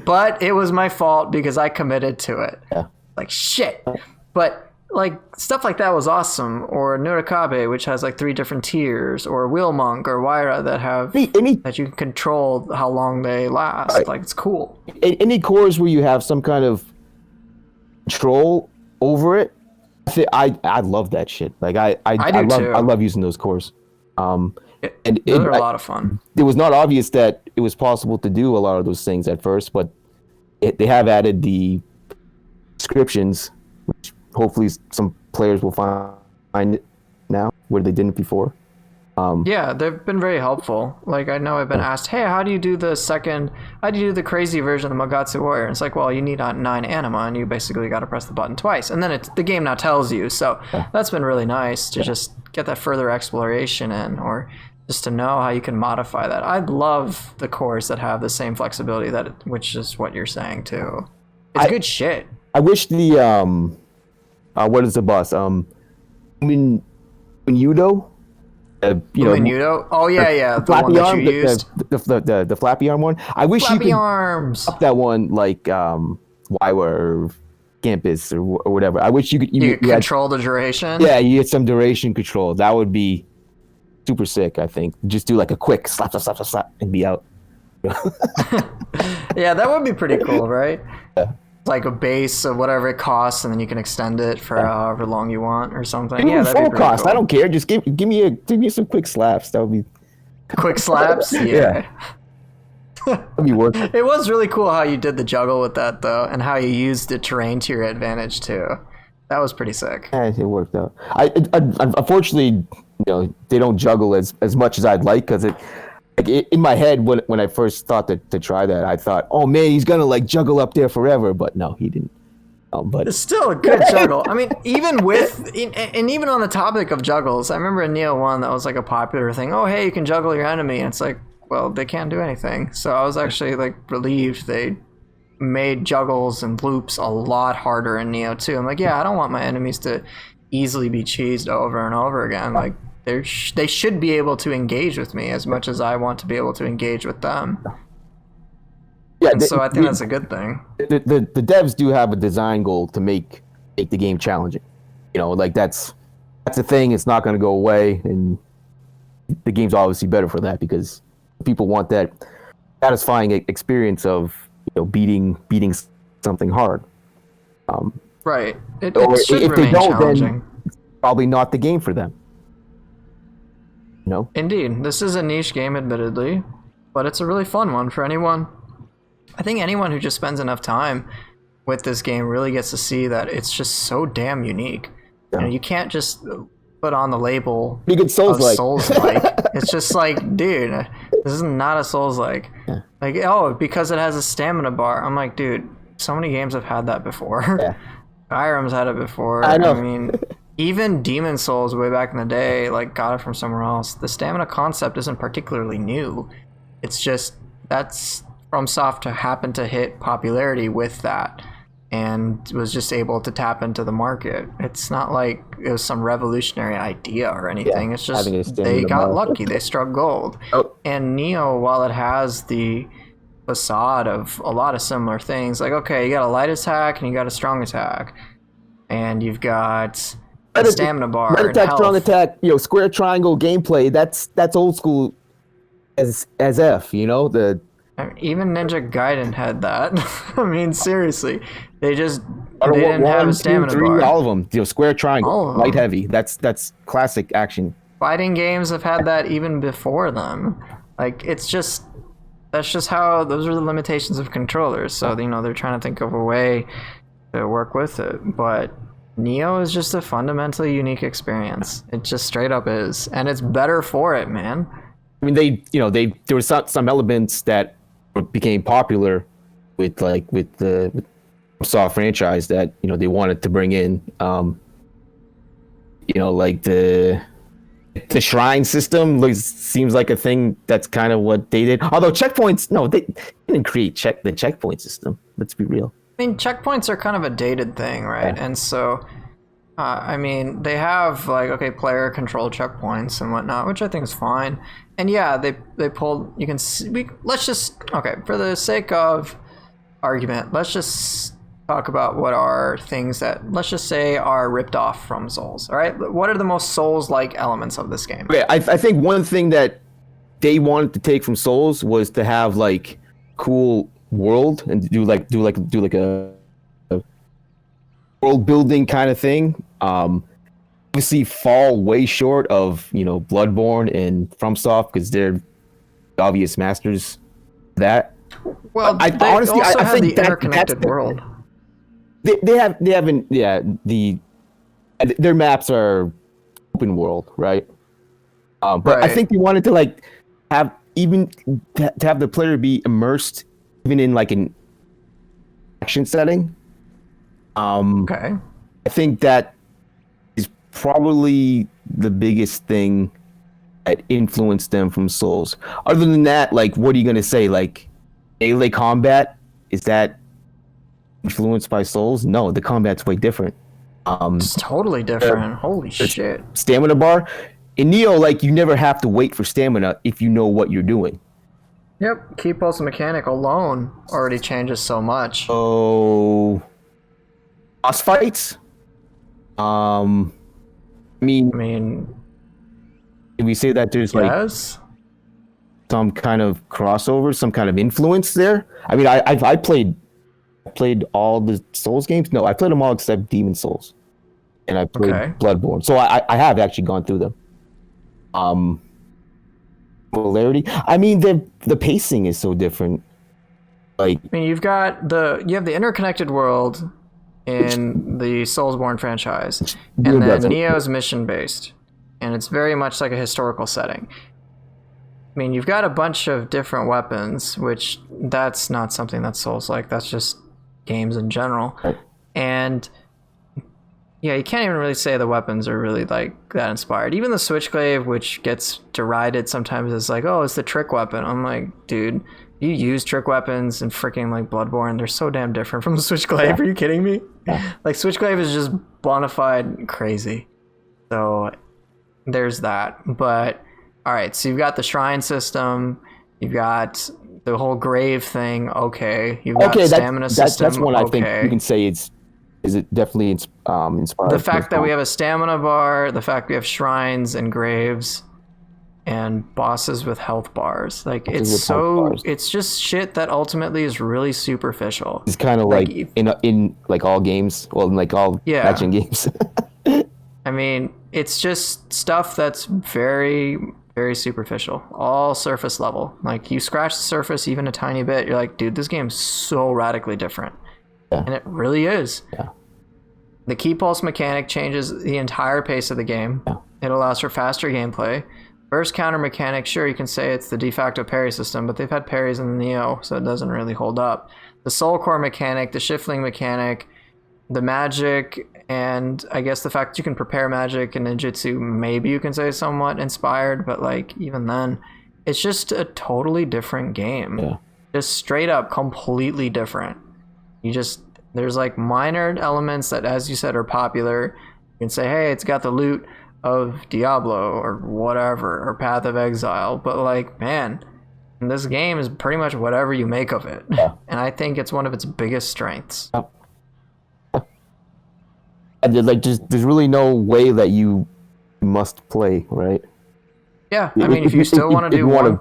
but it was my fault because I committed to it. Yeah. Like, shit. But like stuff like that was awesome. Or Nurikabe, which has like 3 different tiers, or Wheel Monk or Waira that have that you can control how long they last. Right. Like, it's cool. Any cores where you have some kind of control over it, I love that shit. Like I love using those cores. They're a lot of fun. It was not obvious that it was possible to do a lot of those things at first, but they have added the descriptions, which hopefully some players will find it now where they didn't before. Yeah, they've been very helpful. Like, I know I've been asked, hey, how do you do the crazy version of the Magatsu Warrior? And it's like, well, you need 9 anima, and you basically got to press the button twice. And then the game now tells you. So that's been really nice to just get that further exploration in, or just to know how you can modify that. I love the cores that have the same flexibility, which is what you're saying, too. It's good shit. I wish the, what is the boss? Minudo? Nioh? Oh yeah, the flappy one that arm, you used. The flappy arm one. I wish flappy you could arms. up that one like Waiwa or Campus or whatever. I wish you could control the duration. Yeah, you get some duration control. That would be super sick. I think just do like a quick slap, and be out. Yeah, that would be pretty cool, right? Yeah. Like a base of whatever it costs, and then you can extend it for however long you want or something. Yeah, that'd full be cost. Cool. I don't care. Just give me some quick slaps. That would be quick slaps. Yeah. That'd be worth it. It was really cool how you did the juggle with that though, and how you used the terrain to your advantage too. That was pretty sick. Yeah, it worked out. I unfortunately, they don't juggle as much as I'd like because it. Like in my head, when I first thought to try that, I thought, oh man, he's gonna like juggle up there forever. But no, he didn't. But it's still a good juggle. I mean, even on the topic of juggles, I remember in Nioh 1 that was like a popular thing. Oh, hey, you can juggle your enemy, and it's like, well, they can't do anything. So I was actually like relieved they made juggles and loops a lot harder in Nioh 2. I'm like, yeah, I don't want my enemies to easily be cheesed over and over again. Like, they should be able to engage with me as much as I want to be able to engage with them. Yeah, so I think that's a good thing. The devs do have a design goal to make the game challenging. Like that's the thing. It's not going to go away, and the game's obviously better for that because people want that satisfying experience of beating something hard. Right. It should if remain they don't, challenging. then it's probably not the game for them. No. Indeed, this is a niche game, admittedly, but it's a really fun one for anyone. I think anyone who just spends enough time with this game really gets to see that it's just so damn unique. Yeah. You can't just put on the label Souls-like. It's just like, dude, this is not a Souls-like. Yeah. Like, because it has a stamina bar. I'm like, dude, so many games have had that before. Yeah. Skyrim's had it before. I know. I mean, even Demon Souls way back in the day, like, got it from somewhere else. The stamina concept isn't particularly new. It's just that's FromSoft to happen to hit popularity with that and was just able to tap into the market. It's not like it was some revolutionary idea or anything. Yeah, it's just they got lucky. They struck gold. Oh. And Nioh, while it has the facade of a lot of similar things, like, okay, you got a light attack and you got a strong attack. and you've got a Red stamina bar red and attack, strong health. attack, square triangle gameplay. That's old school as F. The I mean, even Ninja Gaiden had that. I mean, seriously, they Auto War didn't have a 1, 2, stamina 3, bar. all of them. Square triangle, All of light them. heavy. That's classic action. Fighting games have had that even before them. Like, that's just how, those are the limitations of controllers. So, they're trying to think of a way to work with it. But Nioh is just a fundamentally unique experience. It just straight up is. And it's better for it, man. I mean, there were some elements that became popular with the Saw franchise that they wanted to bring in. Like the shrine system seems like a thing that's kind of what they did. Although checkpoints, no, they didn't create the checkpoint system. Let's be real. I mean, checkpoints are kind of a dated thing, right? Yeah. And so, I mean, they have player control checkpoints and whatnot, which I think is fine. And yeah, they pulled. You can see. Let's just for the sake of argument, let's just talk about what are things that, let's just say, are ripped off from Souls. All right, what are the most Souls-like elements of this game? Okay, I think one thing that they wanted to take from Souls was to have cool world and do a world building kind of thing. Obviously fall way short of Bloodborne and FromSoft because they're obvious masters of that. Well, I they honestly also I have think the interconnected world. They haven't their maps are open world, right? But Right. I think they wanted to have to have the player be immersed even in an action setting. Okay. I think that is probably the biggest thing that influenced them from Souls. Other than that, what are you gonna say? Melee combat, is that influenced by Souls? No, the combat's way different. It's totally different. Holy shit. Stamina bar in Nioh, you never have to wait for stamina if you know what you're doing. Yep, key pulse mechanic alone already changes so much. Oh, boss fights. I mean, can we say that there's yes. some kind of crossover, some kind of influence there? I mean, I played all the Souls games. No, I played them all except Demon Souls, and I played Bloodborne. So I have actually gone through them. Similarity. I mean, the pacing is so different. I mean, you have the interconnected world in the Soulsborne franchise, and then Nioh's mission based, and it's very much like a historical setting. I mean, you've got a bunch of different weapons, which that's not something that's Souls-like. That's just games in general. Right. And yeah, you can't even really say the weapons are really that inspired. Even the Switchglaive, which gets derided sometimes as oh, it's the trick weapon. I'm like, dude, you use trick weapons in freaking Bloodborne. They're so damn different from the Switchglaive. Yeah. Are you kidding me? Yeah. Switchglaive is just bona fide crazy. So there's that. But all right, so you've got the shrine system, you've got the whole grave thing. Okay, you've got stamina system. That's one I think you can say is it definitely inspired. The fact that we have a stamina bar, the fact we have shrines and graves, and bosses with health bars. It's just shit that ultimately is really superficial. It's kind of in all games, well, in all action games. I mean, it's just stuff that's very, very superficial, all surface level. You scratch the surface even a tiny bit, you're like, dude, this game's so radically different. Yeah. And it really is. Yeah. The key pulse mechanic changes the entire pace of the game. Yeah. It allows for faster gameplay. Burst counter mechanic, sure, you can say it's the de facto parry system, but they've had parries in the Nioh, so it doesn't really hold up. The soul core mechanic, the shifting mechanic, the magic, and I guess the fact that you can prepare magic and ninjutsu, maybe you can say somewhat inspired, but even then, it's just a totally different game. Yeah. Just straight up completely different. There's minor elements that, as you said, are popular. You can say, hey, it's got the loot of Diablo or whatever, or Path of Exile, but man, this game is pretty much whatever you make of it. Yeah. And I think it's one of its biggest strengths. like just there's really no way that you must play, right? Yeah, I mean, if you still want to do you want one,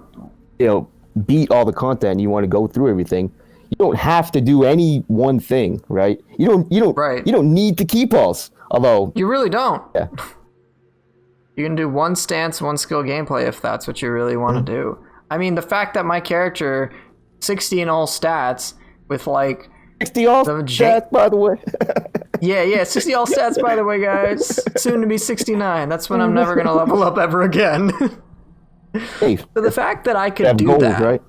to, beat all the content, you want to go through everything. You don't have to do any one thing, right? right? You don't need to keep pulse. Although, You really don't. yeah, You can do one stance, one skill gameplay if that's what you really want to do. I mean, the fact that my character, 60 in all stats, with like 60 all stats, by the way. yeah, 60 all stats, by the way, guys. Soon to be 69. That's when I'm never gonna level up ever again. Hey, So the fact that I could have do goals, that, right?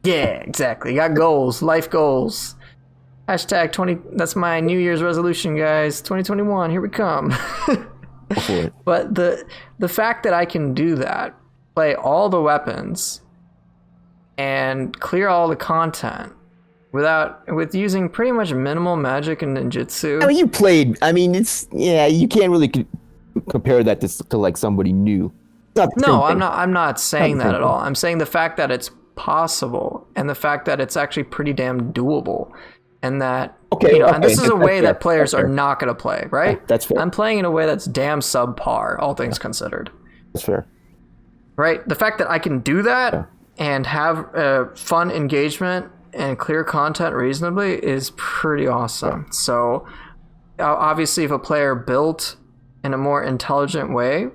yeah, exactly. Got goals, life goals. Hashtag 20. That's my New Year's resolution, guys. 2021. Here we come. Go for it. But the fact that I can do that, play all the weapons, and clear all the content with using pretty much minimal magic and ninjutsu. I mean, you played. I mean, you can't really compare that to like somebody new. It's not the same No, thing. I'm not saying Not the that same at all. thing. I'm saying the fact that it's possible and the fact that it's actually pretty damn doable. And that, Okay, and this is a that's way fair. that players That's are fair. not going to play, right? That's fair. I'm playing in a way that's damn subpar, all things considered. That's fair. Right? The fact that I can do that and have fun engagement and clear content reasonably is pretty awesome. Yeah. So, obviously, if a player built in a more intelligent way,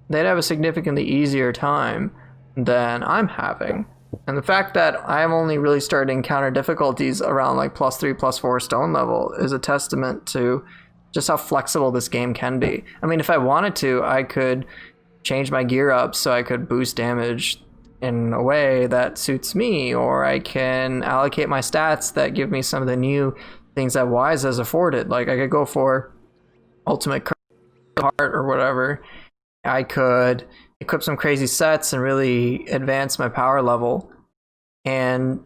they'd have a significantly easier time than I'm having. And the fact that I'm only really starting to encounter difficulties around like +3, +4 stone level is a testament to just how flexible this game can be. I mean, if I wanted to, I could change my gear up so I could boost damage in a way that suits me, or I can allocate my stats that give me some of the new things that Wise has afforded. Like I could go for ultimate heart or whatever. I could equip some crazy sets and really advance my power level. And,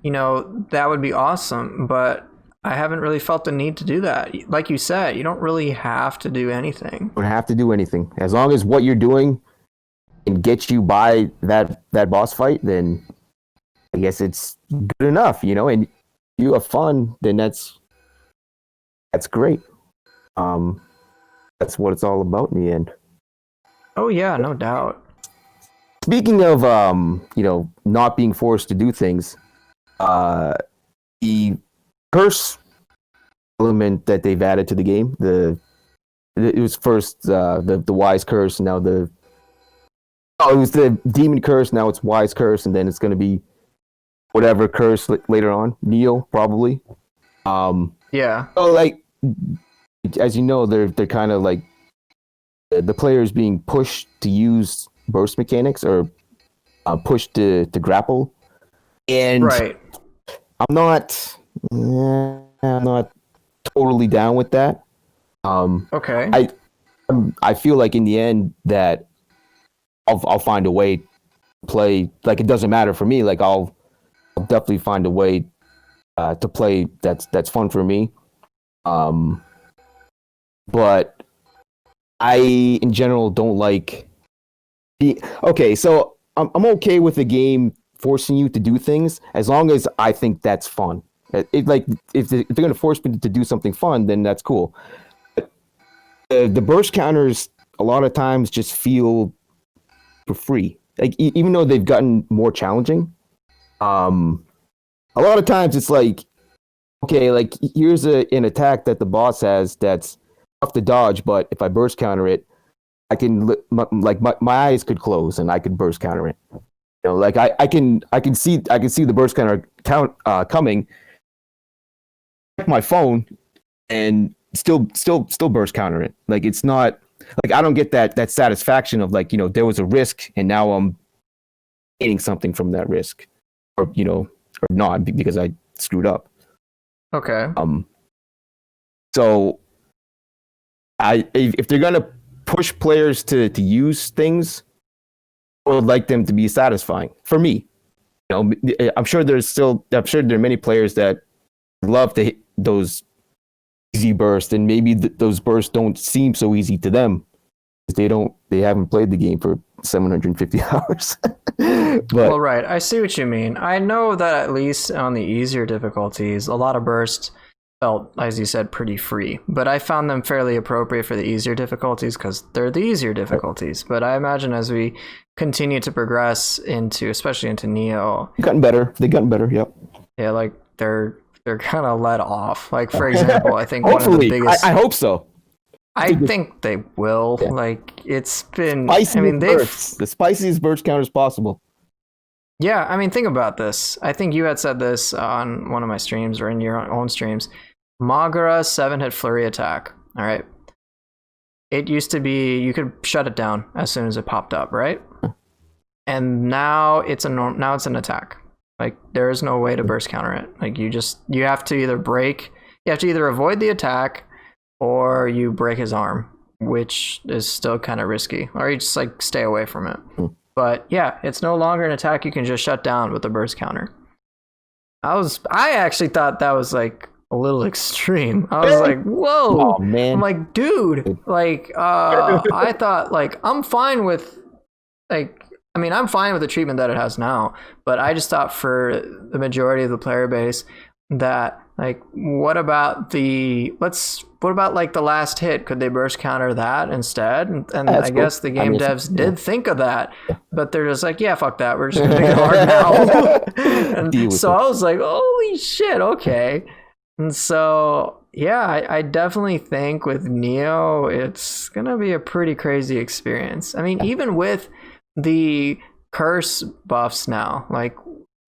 that would be awesome. But I haven't really felt the need to do that. Like you said, you don't really have to do anything. You don't have to do anything. As long as what you're doing can get you by that boss fight, then I guess it's good enough, and you have fun, then that's great. That's what it's all about in the end. Oh, yeah, no doubt. Speaking of not being forced to do things, the curse element that they've added to the game, it was first the wise curse, now it was the demon curse, now it's wise curse, and then it's going to be whatever curse later on, Nioh probably. Yeah. So like, as you know, they're kind of like the players being pushed to use burst mechanics or pushed to grapple, and Right. I'm not totally down with that. Okay. I feel like in the end that I'll find a way to play. Like it doesn't matter for me. Like I'll definitely find a way to play that's fun for me. But I in general don't like okay. So I'm okay with the game forcing you to do things as long as I think that's fun. Like if they're going to force me to do something fun, then that's cool. The burst counters a lot of times just feel for free. Like even though they've gotten more challenging, a lot of times it's like, okay, like here's an attack that the boss has that's tough to dodge, but if I burst counter it, I can my eyes could close and I could burst counter it. Like I can see the burst counter coming. Check my phone and still burst counter it. Like it's not like I don't get that satisfaction of like there was a risk and now I'm gaining something from that risk, or or not because I screwed up. Okay. So if they're gonna push players to use things, I would like them to be satisfying for me. I'm sure there are many players that love to hit those easy bursts, and maybe those bursts don't seem so easy to them because they haven't played the game for 750 hours. Well, right. I see what you mean. I know that at least on the easier difficulties, a lot of bursts felt, as you said, pretty free. But I found them fairly appropriate for the easier difficulties because they're the easier difficulties. But I imagine as we continue to progress into, especially into Nioh, They've gotten better. Yep. yeah, like they're kind of let off. Like for example, I think one of the biggest. I hope so. I think they will. Yeah. Like it's been. Spicy I mean, the spiciest burst counters possible. Yeah, I mean, think about this. I think you had said this on one of my streams or in your own streams. Magara 7-hit flurry attack. All right. It used to be you could shut it down as soon as it popped up, right? And now it's an attack. Like there is no way to burst counter it. Like you have to either avoid the attack or you break his arm, which is still kind of risky. Or you just like stay away from it. But yeah, it's no longer an attack you can just shut down with a burst counter. I actually thought that was like a little extreme. I was like, whoa. Oh, man. I'm like, dude, like I thought like I'm fine with I'm fine with the treatment that it has now, but I just thought for the majority of the player base that like what about like the last hit? Could they burst counter that instead? And I guess the game devs did think of that, but they're just like, yeah, fuck that. We're just gonna make it hard now. And so I was like, holy shit, okay. And so yeah, I definitely think with Nioh, it's gonna be a pretty crazy experience. I mean, even with the curse buffs now, like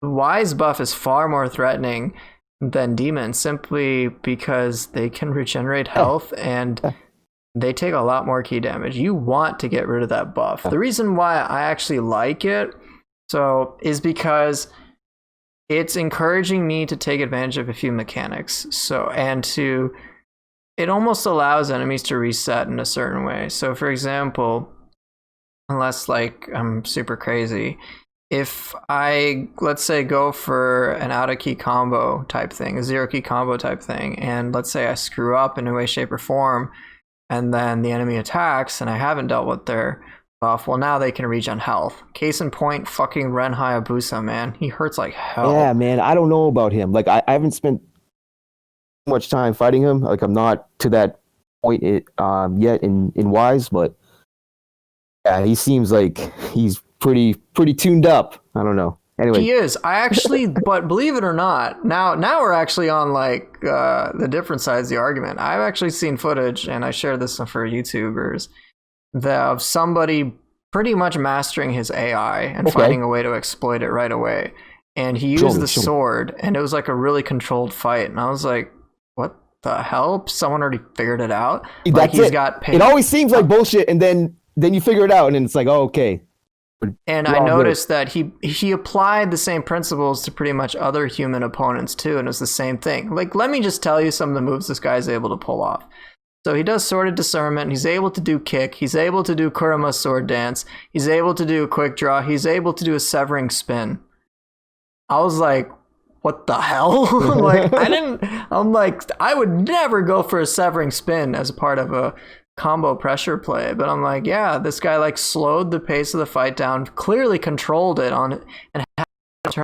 Wise buff is far more threatening than Demon simply because they can regenerate health and they take a lot more key damage. You want to get rid of that buff. The reason why I actually like it is because it's encouraging me to take advantage of a few mechanics. It almost allows enemies to reset in a certain way. So for example, unless like I'm super crazy, if I, let's say, go for an out of key combo type thing, a 0 key combo type thing, and let's say I screw up in a way, shape, or form, and then the enemy attacks and I haven't dealt with their buff, well, now they can regen health. Case in point, fucking Ren Hayabusa, man. He hurts like hell. Yeah, man. I don't know about him. Like, I haven't spent much time fighting him. Like, I'm not to that point yet in Wise, but yeah, he seems like he's pretty tuned up. I don't know. Anyway, he is. I actually, but believe it or not, now we're actually on like the different sides of the argument. I've actually seen footage, and I share this for YouTubers, of somebody pretty much mastering his AI and finding a way to exploit it right away. And he used the sword, and it was like a really controlled fight. And I was like, what the hell? Someone already figured it out. Like he's got paid. It always seems like bullshit, and then you figure it out, and it's like, oh, okay. And I noticed that he applied the same principles to pretty much other human opponents too, and it was the same thing. Like, let me just tell you some of the moves this guy's able to pull off. So he does Sword of Discernment, he's able to do kick, he's able to do Kurama's sword dance, he's able to do a quick draw, he's able to do a severing spin. I was like, what the hell? I would never go for a severing spin as a part of a combo pressure play, but I'm like, yeah, this guy like slowed the pace of the fight down, clearly controlled it on and had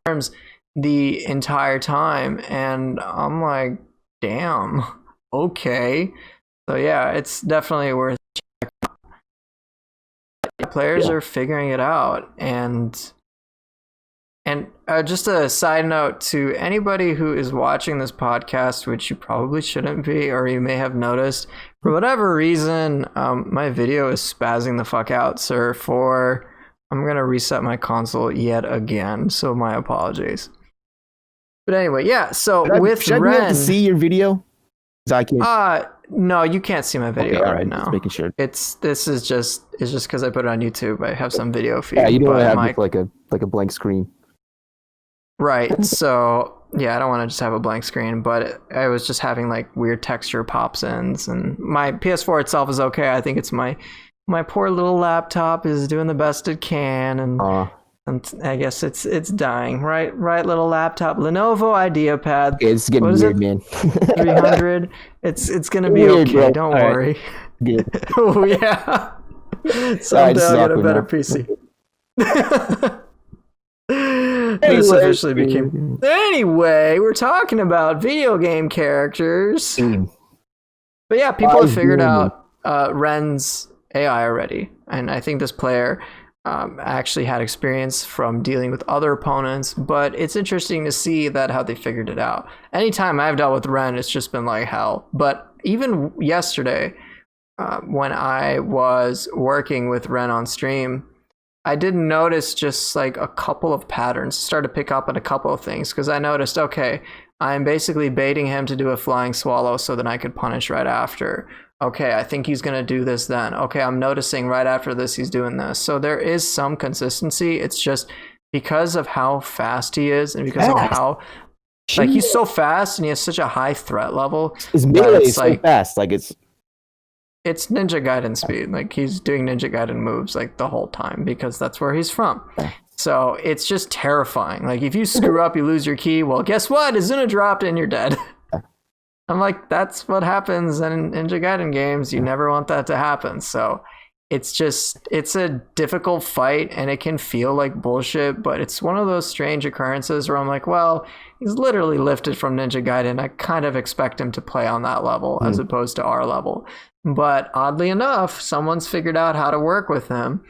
terms the entire time, and I'm like, damn, okay. So yeah, it's definitely worth checking out. Players are figuring it out, and just a side note to anybody who is watching this podcast, which you probably shouldn't be, or you may have noticed, for whatever reason, my video is spazzing the fuck out, sir. I'm going to reset my console yet again, so my apologies. But anyway, yeah, so should I be able to see your video? No, you can't see my video right now. Just making sure. It's just because I put it on YouTube. I have some video feed. Yeah, you don't have like a blank screen. Right. So yeah, I don't want to just have a blank screen, but I was just having like weird texture pops-ins, and my PS4 itself is okay. I think it's my poor little laptop is doing the best it can, and I guess it's dying. Right, little laptop. Lenovo IdeaPad. It's getting weird, man. 300. It's gonna be weird, okay. Bro. Don't worry. Good. Oh yeah. Someday I'll get a better PC. This officially became... Anyway, we're talking about video game characters. But yeah, people have figured out Ren's AI already. And I think this player actually had experience from dealing with other opponents. But it's interesting to see that how they figured it out. Anytime I've dealt with Ren, it's just been like hell. But even yesterday, when I was working with Ren on stream, I did notice just like a couple of patterns, started to pick up on a couple of things, because I noticed, okay, I'm basically baiting him to do a flying swallow so that I could punish right after. Okay, I think he's going to do this then. Okay, I'm noticing right after this he's doing this. So there is some consistency. It's just because of how fast he is and because of how... Like, he's so fast and he has such a high threat level. His melee is so fast. Like, it's Ninja Gaiden speed. Like, he's doing Ninja Gaiden moves like the whole time because that's where he's from. So it's just terrifying. Like, if you screw up, you lose your key. Well, guess what? Izuna dropped and you're dead. I'm like, that's what happens in Ninja Gaiden games. You never want that to happen. So it's a difficult fight and it can feel like bullshit, but it's one of those strange occurrences where I'm like, well, he's literally lifted from Ninja Gaiden. I kind of expect him to play on that level as opposed to our level. But oddly enough, someone's figured out how to work with him,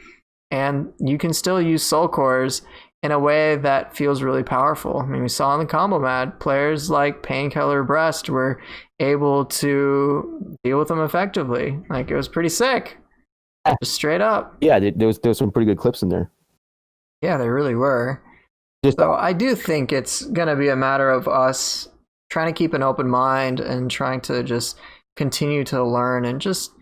and you can still use soul cores in a way that feels really powerful. I mean, we saw in the Combo Mad, players like Painkiller Breast were able to deal with them effectively. Like, it was pretty sick. Just straight up. Yeah, there was some pretty good clips in there. Yeah, they really were. So I do think it's going to be a matter of us trying to keep an open mind and trying to just continue to learn and just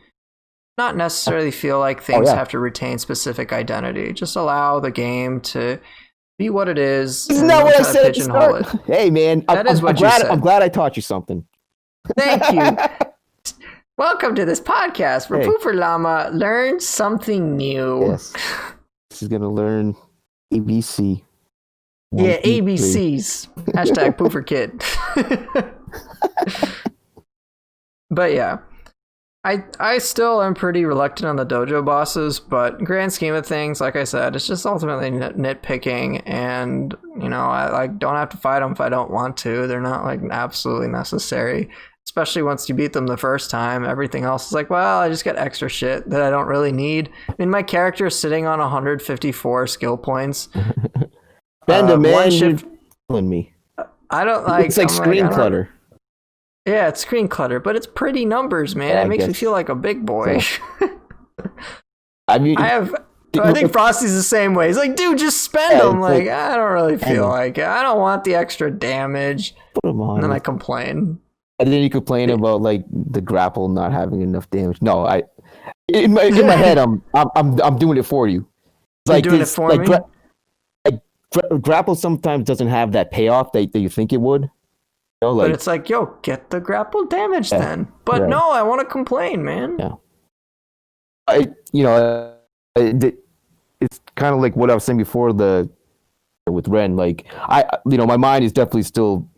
not necessarily feel like things have to retain specific identity. Just allow the game to be what it is. Isn't that what I said at the start? Hey, man, I'm glad I taught you something. Thank you. Welcome to this podcast where Pooper Llama learns something new. Yes. This is going to learn ABC. Yeah, ABCs. Hashtag Pooper Kid. But yeah, I still am pretty reluctant on the dojo bosses, but grand scheme of things, like I said, it's just ultimately nitpicking, and you know, I like don't have to fight them if I don't want to. They're not like absolutely necessary, especially once you beat them the first time. Everything else is like, well, I just get extra shit that I don't really need. I mean, my character is sitting on 154 skill points. Benda, man, you're killing me. I don't like. It's like screen clutter. Yeah, it's screen clutter, but it's pretty numbers, man. Yeah, it makes me feel like a big boy. So. I mean, I think Frosty's the same way. He's like, dude, just spend them. Like, I don't really feel like it. I don't want the extra damage. Put them on. And then I complain. And then you complain about like the grapple not having enough damage. No, in my head, I'm doing it for you. You're doing it for me. Grapple sometimes doesn't have that payoff that you think it would. You know, like, but it's like, yo, get the grapple damage then. But no, I want to complain, man. Yeah. It's kind of like what I was saying before with Ren. Like, my mind is definitely still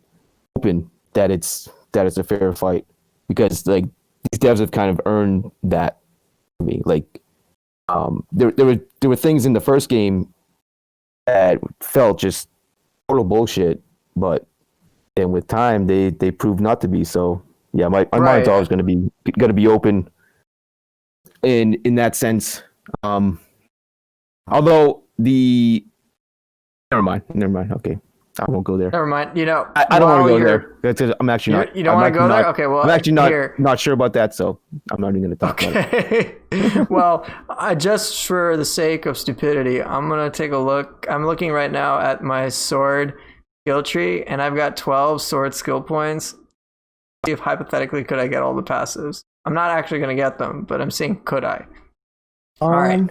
open that it's a fair fight, because like these devs have kind of earned that for me. Like, there were things in the first game that felt just total bullshit, but then with time they proved not to be. So yeah, my mind's always going to be open in that sense. Although never mind. Okay, I won't go there. Never mind. You know, I don't want to go there. Because I'm actually not. You don't want to go there? Okay, well, I'm actually not sure about that, so I'm not even going to talk about it. Well, just for the sake of stupidity, I'm going to take a look. I'm looking right now at my sword skill tree, and I've got 12 sword skill points. See if hypothetically could I get all the passives. I'm not actually going to get them, but I'm saying could I. All right.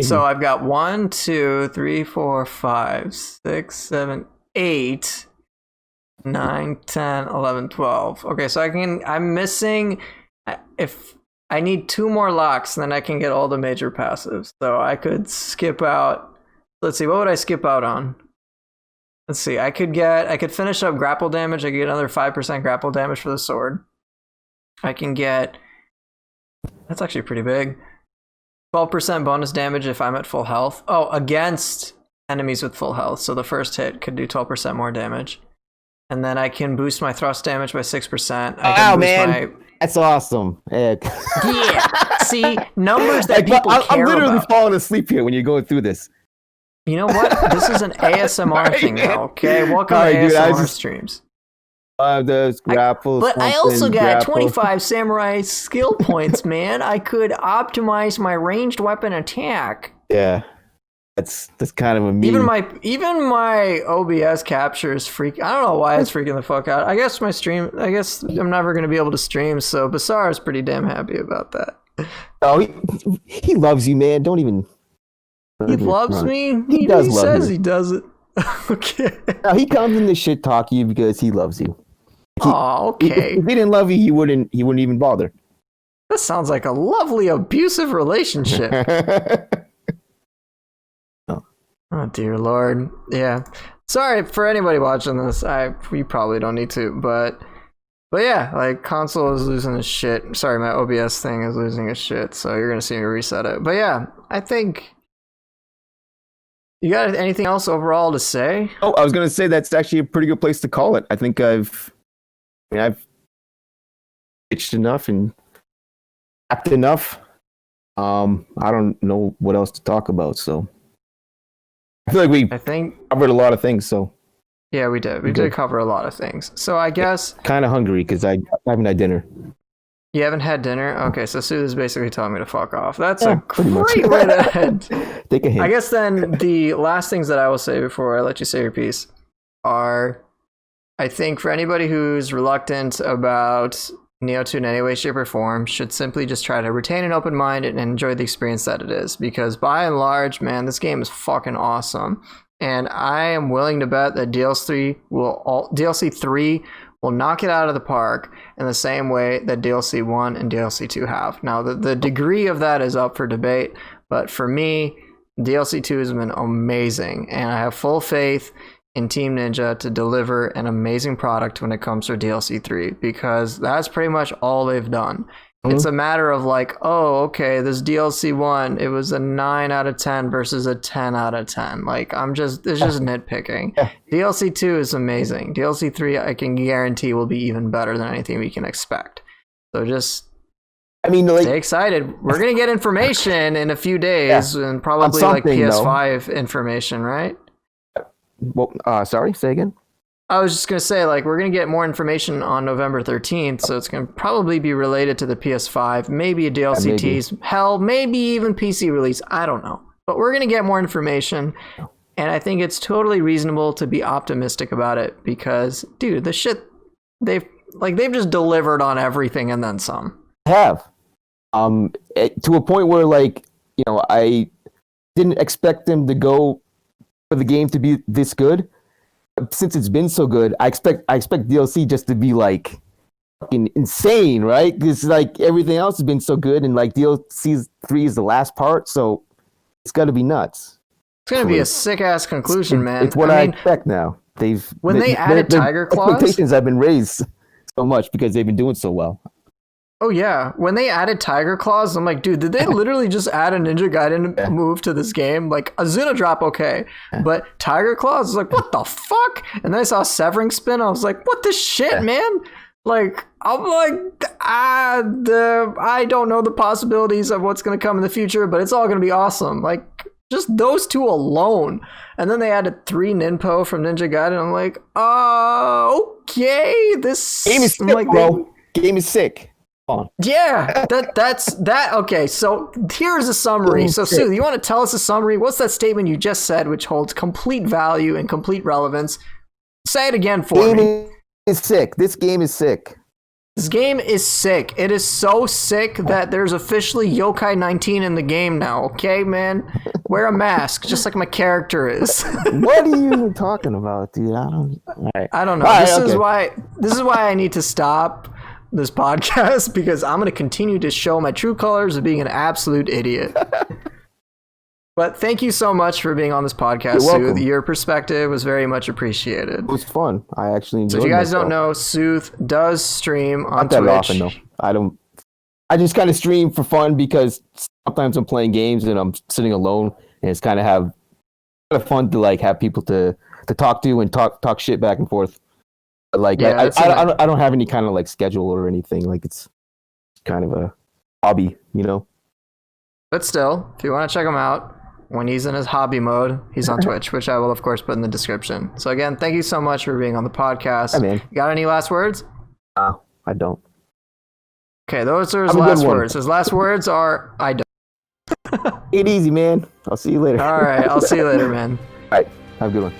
So I've got 1, 2, 3, 4, 5, 6, 7, 8, 9, 10, 11, 12. Okay, so I'm missing, if I need 2 more locks, then I can get all the major passives. So I could skip out, let's see, what would I skip out on? Let's see, I could finish up grapple damage. I could get another 5% grapple damage for the sword. I can get, that's actually pretty big. 12% bonus damage if I'm at full health. Oh, against enemies with full health. So the first hit could do 12% more damage. And then I can boost my thrust damage by 6%. Wow, man. That's awesome. Yeah. See, numbers that people care about. I'm literally falling asleep here when you're going through this. You know what? This is an ASMR thing now, okay? Welcome to ASMR streams. There's grapple. But I also got 25 samurai skill points, man. I could optimize my ranged weapon attack. Yeah. That's kind of a meme. Even my OBS captures freak. I don't know why it's freaking the fuck out. I guess I'm never gonna be able to stream. So Basar is pretty damn happy about that. Oh, he loves you, man. Don't even. He loves me. He does love says you. He does it. Okay. No, he comes in to shit talk you because he loves you. Oh, okay. If he didn't love you, he wouldn't even bother. That sounds like a lovely abusive relationship. Oh dear Lord. Yeah. Sorry for anybody watching this. We probably don't need to, but yeah, like console is losing its shit. Sorry, my OBS thing is losing its shit, so you're gonna see me reset it. But yeah, I think you got anything else overall to say? Oh, I was gonna say that's actually a pretty good place to call it. I think I've itched enough and acted enough. I don't know what else to talk about, so I feel like we covered a lot of things, so. Yeah, we did. We did cover a lot of things. So I guess... Kind of hungry, because I haven't had dinner. You haven't had dinner? Okay, so Sue is basically telling me to fuck off. That's a great way to end. Take a hint. I guess then the last things that I will say before I let you say your piece are, I think for anybody who's reluctant about Nioh 2 in any way, shape, or form, should simply just try to retain an open mind and enjoy the experience that it is. Because by and large, man, this game is fucking awesome. And I am willing to bet that DLC 3 will knock it out of the park in the same way that DLC 1 and DLC 2 have. Now, the degree of that is up for debate, but for me, DLC 2 has been amazing, and I have full faith in Team Ninja to deliver an amazing product when it comes to DLC 3, because that's pretty much all they've done. It's a matter of like, oh, okay, this DLC 1, it was a 9 out of 10 versus a 10 out of 10. Like, it's just nitpicking. Yeah. DLC 2 is amazing. DLC 3, I can guarantee, will be even better than anything we can expect. So just stay excited. We're going to get information in a few days, and probably like PS5 information, right? Well, sorry, say again? I was just going to say, like, we're going to get more information on November 13th, so it's going to probably be related to the PS5, maybe a DLC tease, hell, maybe even PC release, I don't know. But we're going to get more information, and I think it's totally reasonable to be optimistic about it, because, dude, the shit, they've just delivered on everything and then some. Have. To a point where, like, I didn't expect them to go for the game to be this good. Since it's been so good, I expect DLC just to be like fucking insane, right? Because like everything else has been so good, and like DLC 3 is the last part, so it's got to be nuts. It's gonna be a sick ass conclusion, man. It's what I expect now. They added Tiger Claws, expectations have been raised so much because they've been doing so well. Oh yeah, when they added Tiger Claws, I'm like, dude, did they literally just add a Ninja Gaiden move to this game? Like, Azuna Drop, okay, but Tiger Claws is like, what the fuck? And then I saw Severing Spin, I was like, what the shit, man? Like, I'm like, I don't know the possibilities of what's gonna come in the future, but it's all gonna be awesome. Like, just those two alone. And then they added 3 Ninpo from Ninja Gaiden. I'm like, okay, this game is sick, like, bro. Game is sick. On. Yeah, that's that. Okay, so here's a summary. So Sue, you want to tell us a summary? What's that statement you just said, which holds complete value and complete relevance? Say it again for me. Game is sick. This game is sick. This game is sick. It is so sick that there's officially Yokai 19 in the game now. Okay, man, wear a mask, just like my character is. What are you even talking about, dude? I don't know. This is why I need to stop this podcast, because I'm going to continue to show my true colors of being an absolute idiot. But thank you so much for being on this podcast, Sooth. Your perspective was very much appreciated. It was fun. I actually enjoyed it. So if you guys don't know, Sooth does stream on Twitch. Not that often, though. I just kind of stream for fun because sometimes I'm playing games and I'm sitting alone, and it's kind of have kind of fun to like have people to talk to and talk shit back and forth. But, like Yeah, I don't have any kind of like schedule or anything. Like it's kind of a hobby, you know. But still, if you want to check him out, when he's in his hobby mode, he's on Twitch, which I will, of course, put in the description. So again, thank you so much for being on the podcast. Hey, man. You got any last words? I don't. Okay, those are his Have a good last one. words. His last words are, I don't. Take it easy, man. I'll see you later. All right, I'll see you later, man. All right. Have a good one.